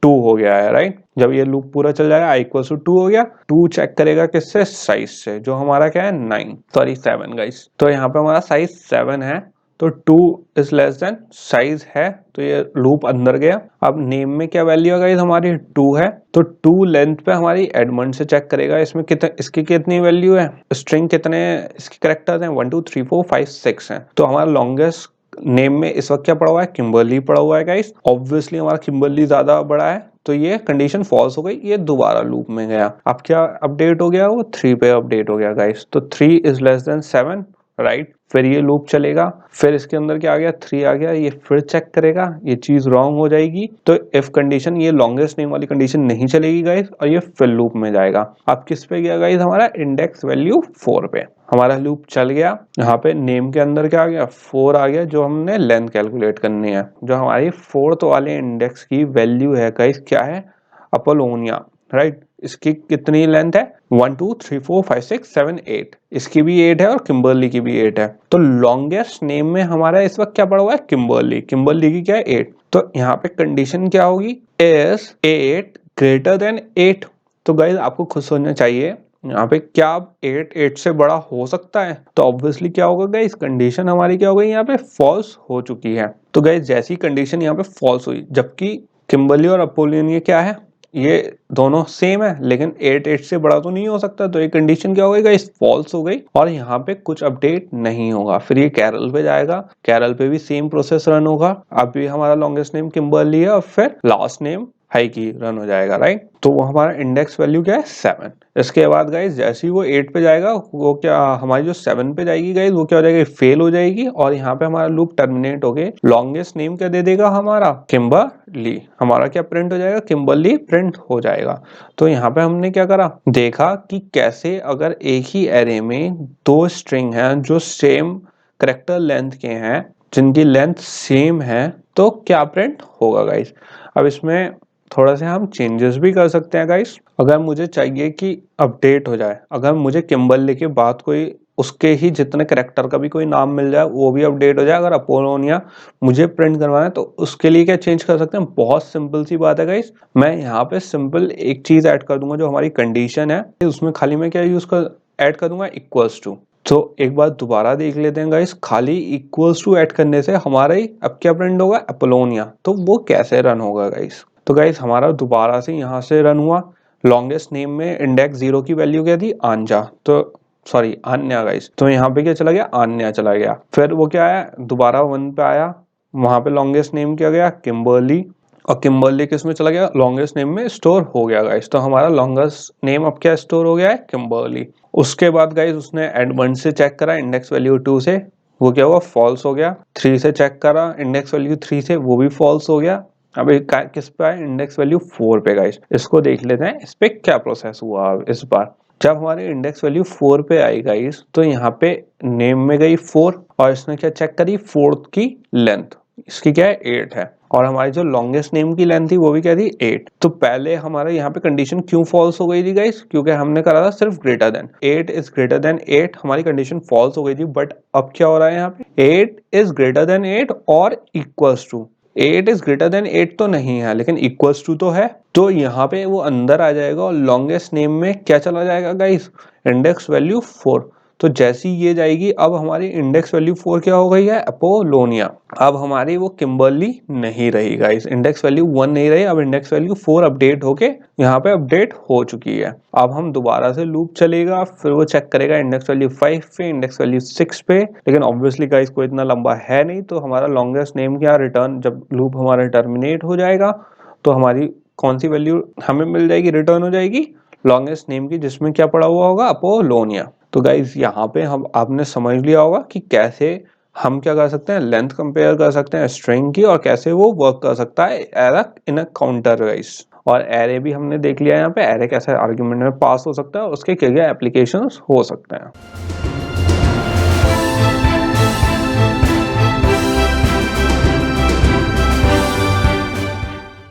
2 हो गया है, राइट। जब ये लूप पूरा चल जाएगा i इक्वल्स टू 2 हो गया, 2 चेक करेगा किससे, साइज से, जो हमारा क्या है 7 गाइस। तो यहाँ पे हमारा साइज 7 है, तो 2 इज लेस देन साइज है, तो ये लूप अंदर गया। अब नेम में क्या वैल्यू है गाइस, हमारी 2 है, तो 2 लेंथ पे हमारी एडमंड से चेक करेगा इसमें कितने, इसकी कितनी वैल्यू है, स्ट्रिंग कितने इसके कैरेक्टर्स हैं 1 2 3 4 5 6 हैं। तो हमारा लॉन्गेस्ट नेम में इस वक्त क्या पड़ा हुआ है, किम्बर्ली पड़ा हुआ है गाइस। ऑब्वियसली हमारा किम्बर्ली ज्यादा बड़ा है, तो ये कंडीशन फॉल्स हो गई, ये दोबारा लूप में गया। अब क्या अपडेट हो गया, वो 3 पे अपडेट हो गया गाइस। तो 3 इज लेस देन 7, राइट। फिर ये लूप चलेगा, फिर इसके अंदर क्या आ गया, 3 आ गया, ये फिर चेक करेगा, ये चीज रॉन्ग हो जाएगी, तो इफ कंडीशन, ये लॉन्गेस्ट नेम वाली कंडीशन नहीं चलेगी गाइस, और ये फिर लूप में जाएगा। अब किस पे गया गाइस, हमारा इंडेक्स वैल्यू 4 पे हमारा लूप चल गया। यहाँ पे नेम के अंदर क्या आ गया, 4 आ गया, जो हमने लेंथ कैलकुलेट करनी है। जो हमारी 4th वाले इंडेक्स की वैल्यू है गाइस क्या है, अपोलोनिया, राइट। इसकी कितनी लेंथ है 1 2 3 4 5 6 7 8, इसकी भी 8 है और किम्बर्ली की भी 8 है। तो लॉन्गेस्ट नेम में हमारा इस वक्त क्या पड़ा हुआ है, किम्बर्ली, किम्बर्ली की क्या है 8। तो यहाँ पे कंडीशन क्या होगी, इज 8 ग्रेटर देन 8, तो गाइज आपको खुद सोचना चाहिए यहाँ पे क्या 8 से बड़ा हो सकता है, तो ऑब्वियसली क्या होगा गाइज, कंडीशन हमारी क्या हो गई यहाँ पे फॉल्स हो चुकी है। तो गाइज जैसी कंडीशन यहाँ पे फॉल्स हुई, जबकि किम्बर्ली और अपोलोनिया क्या है, ये दोनों सेम है, लेकिन 8 से बड़ा तो नहीं हो सकता, तो ये कंडीशन क्या हो गई गाइस, फॉल्स हो गई और यहाँ पे कुछ अपडेट नहीं होगा। फिर ये कैरल पे जाएगा, कैरल पे भी सेम प्रोसेस रन होगा। अभी हमारा लॉन्गेस्ट नेम किम्बर्ली है और फिर लास्ट नेम हाइकी रन हो जाएगा, राइट। तो वो हमारा इंडेक्स वैल्यू क्या है 7। इसके बाद गाइज जैसे ही वो 8 पे जाएगा, वो क्या हमारी जो 7 पे जाएगी गाइज, वो क्या हो जाएगी, फेल हो जाएगी और यहाँ पे हमारा लूप टर्मिनेट हो गए। लॉन्गेस्ट नेम क्या दे देगा हमारा, किम्बर्ली, हमारा क्या प्रिंट हो जाएगा, किम्बर्ली प्रिंट हो जाएगा। तो यहाँ पे हमने क्या करा, देखा कि कैसे अगर एक ही एरे में दो स्ट्रिंग हैं जो सेम कैरेक्टर लेंथ के हैं, जिनकी लेंथ सेम है, तो क्या प्रिंट होगा गाइस। अब इसमें थोड़ा सा हम चेंजेस भी कर सकते हैं गाइस। अगर मुझे चाहिए कि अपडेट हो जाए, अगर मुझे किम्बर्ली के बाद कोई उसके ही जितने कैरेक्टर का भी कोई नाम मिल जाए वो भी अपडेट हो जाए, अगर अपोलोनिया मुझे प्रिंट करवाना है, तो उसके लिए क्या चेंज कर सकते हैं, बहुत सिंपल सी बात है गाइस। मैं यहाँ पे सिंपल एक चीज ऐड कर दूंगा, जो हमारी कंडीशन है उसमें खाली मैं क्या यूज कर ऐड कर दूंगा, इक्वल्स टू। तो एक बार दोबारा देख लेते हैं गाइस, खाली इक्वल्स टू ऐड करने से हमारा ही अब क्या प्रिंट होगा, अपोलोनिया। तो वो कैसे रन होगा गाइस, तो गाइस हमारा दोबारा से यहाँ से रन हुआ। लॉन्गेस्ट नेम में इंडेक्स 0 की वैल्यू क्या थी, आंजा, तो सॉरी आन्या गाइस, तो यहाँ पे क्या चला गया, आन्या चला गया। फिर वो क्या आया, दोबारा 1 पे आया, वहां पे लॉन्गेस्ट नेम क्या गया, किम्बर्ली, और किम्बर्ली किस में चला गया, लॉन्गेस्ट नेम में स्टोर हो गया गाइस। तो हमारा लॉन्गेस्ट नेम अब क्या स्टोर हो गया है, किम्बर्ली। उसके बाद गाइस उसने एड 1 से चेक करा, इंडेक्स वैल्यू 2 से, वो क्या हुआ, फॉल्स हो गया। 3 से चेक करा, इंडेक्स वैल्यू 3 से, वो भी फॉल्स हो गया। अब किस पे आए, इंडेक्स वैल्यू 4 पे गाइस। इसको देख लेते हैं इस पे क्या प्रोसेस हुआ। इस बार जब हमारी इंडेक्स वैल्यू 4 पे आई गाइस, तो यहाँ पे नेम में गई 4 और इसने क्या चेक करी, 4th की लेंथ इसकी क्या है, 8 है, और हमारी जो लॉन्गेस्ट नेम की लेंथ थी वो भी क्या थी, 8। तो पहले हमारे यहाँ पे कंडीशन क्यों फॉल्स हो गई थी गाइस, क्योंकि हमने करा था सिर्फ greater than 8 is greater than 8, हमारी कंडीशन फॉल्स हो गई थी। बट अब क्या हो रहा है यहाँ पे, 8 इज ग्रेटर देन 8 और equals to, 8 is greater than 8 तो नहीं है, लेकिन इक्वल्स टू तो है। तो यहाँ पे वो अंदर आ जाएगा और लॉन्गेस्ट नेम में क्या चला जाएगा गाइस, इंडेक्स वैल्यू 4। तो जैसी ये जाएगी, अब हमारी इंडेक्स वैल्यू 4 क्या हो गई है, अपोलोनिया। अब हमारी वो किम्बर्ली नहीं रही गाइस, इंडेक्स वैल्यू 1 नहीं रही, अब इंडेक्स वैल्यू 4 अपडेट होके यहाँ पे अपडेट हो चुकी है। अब हम दोबारा से लूप चलेगा, फिर वो चेक करेगा इंडेक्स वैल्यू 5 पे, इंडेक्स वैल्यू 6 पे, लेकिन ऑब्वियसली गाइस कोई इतना लंबा है नहीं, तो हमारा लॉन्गेस्ट नेम क्या रिटर्न, जब लूप हमारा टर्मिनेट हो जाएगा तो हमारी कौन सी वैल्यू हमें मिल जाएगी, रिटर्न हो जाएगी, लॉन्गेस्ट नेम की, जिसमें क्या पड़ा हुआ होगा, अपोलोनिया। तो गाइज यहाँ पे हम आपने समझ लिया होगा कि कैसे हम क्या कर सकते हैं, लेंथ कंपेयर कर सकते हैं स्ट्रिंग की, और कैसे वो वर्क कर सकता है इन अ काउंटर गाइस। और एरे भी हमने देख लिया, यहाँ पे एरे कैसे आर्गुमेंट में पास हो सकता है और उसके क्या क्या एप्लीकेशंस हो सकते हैं।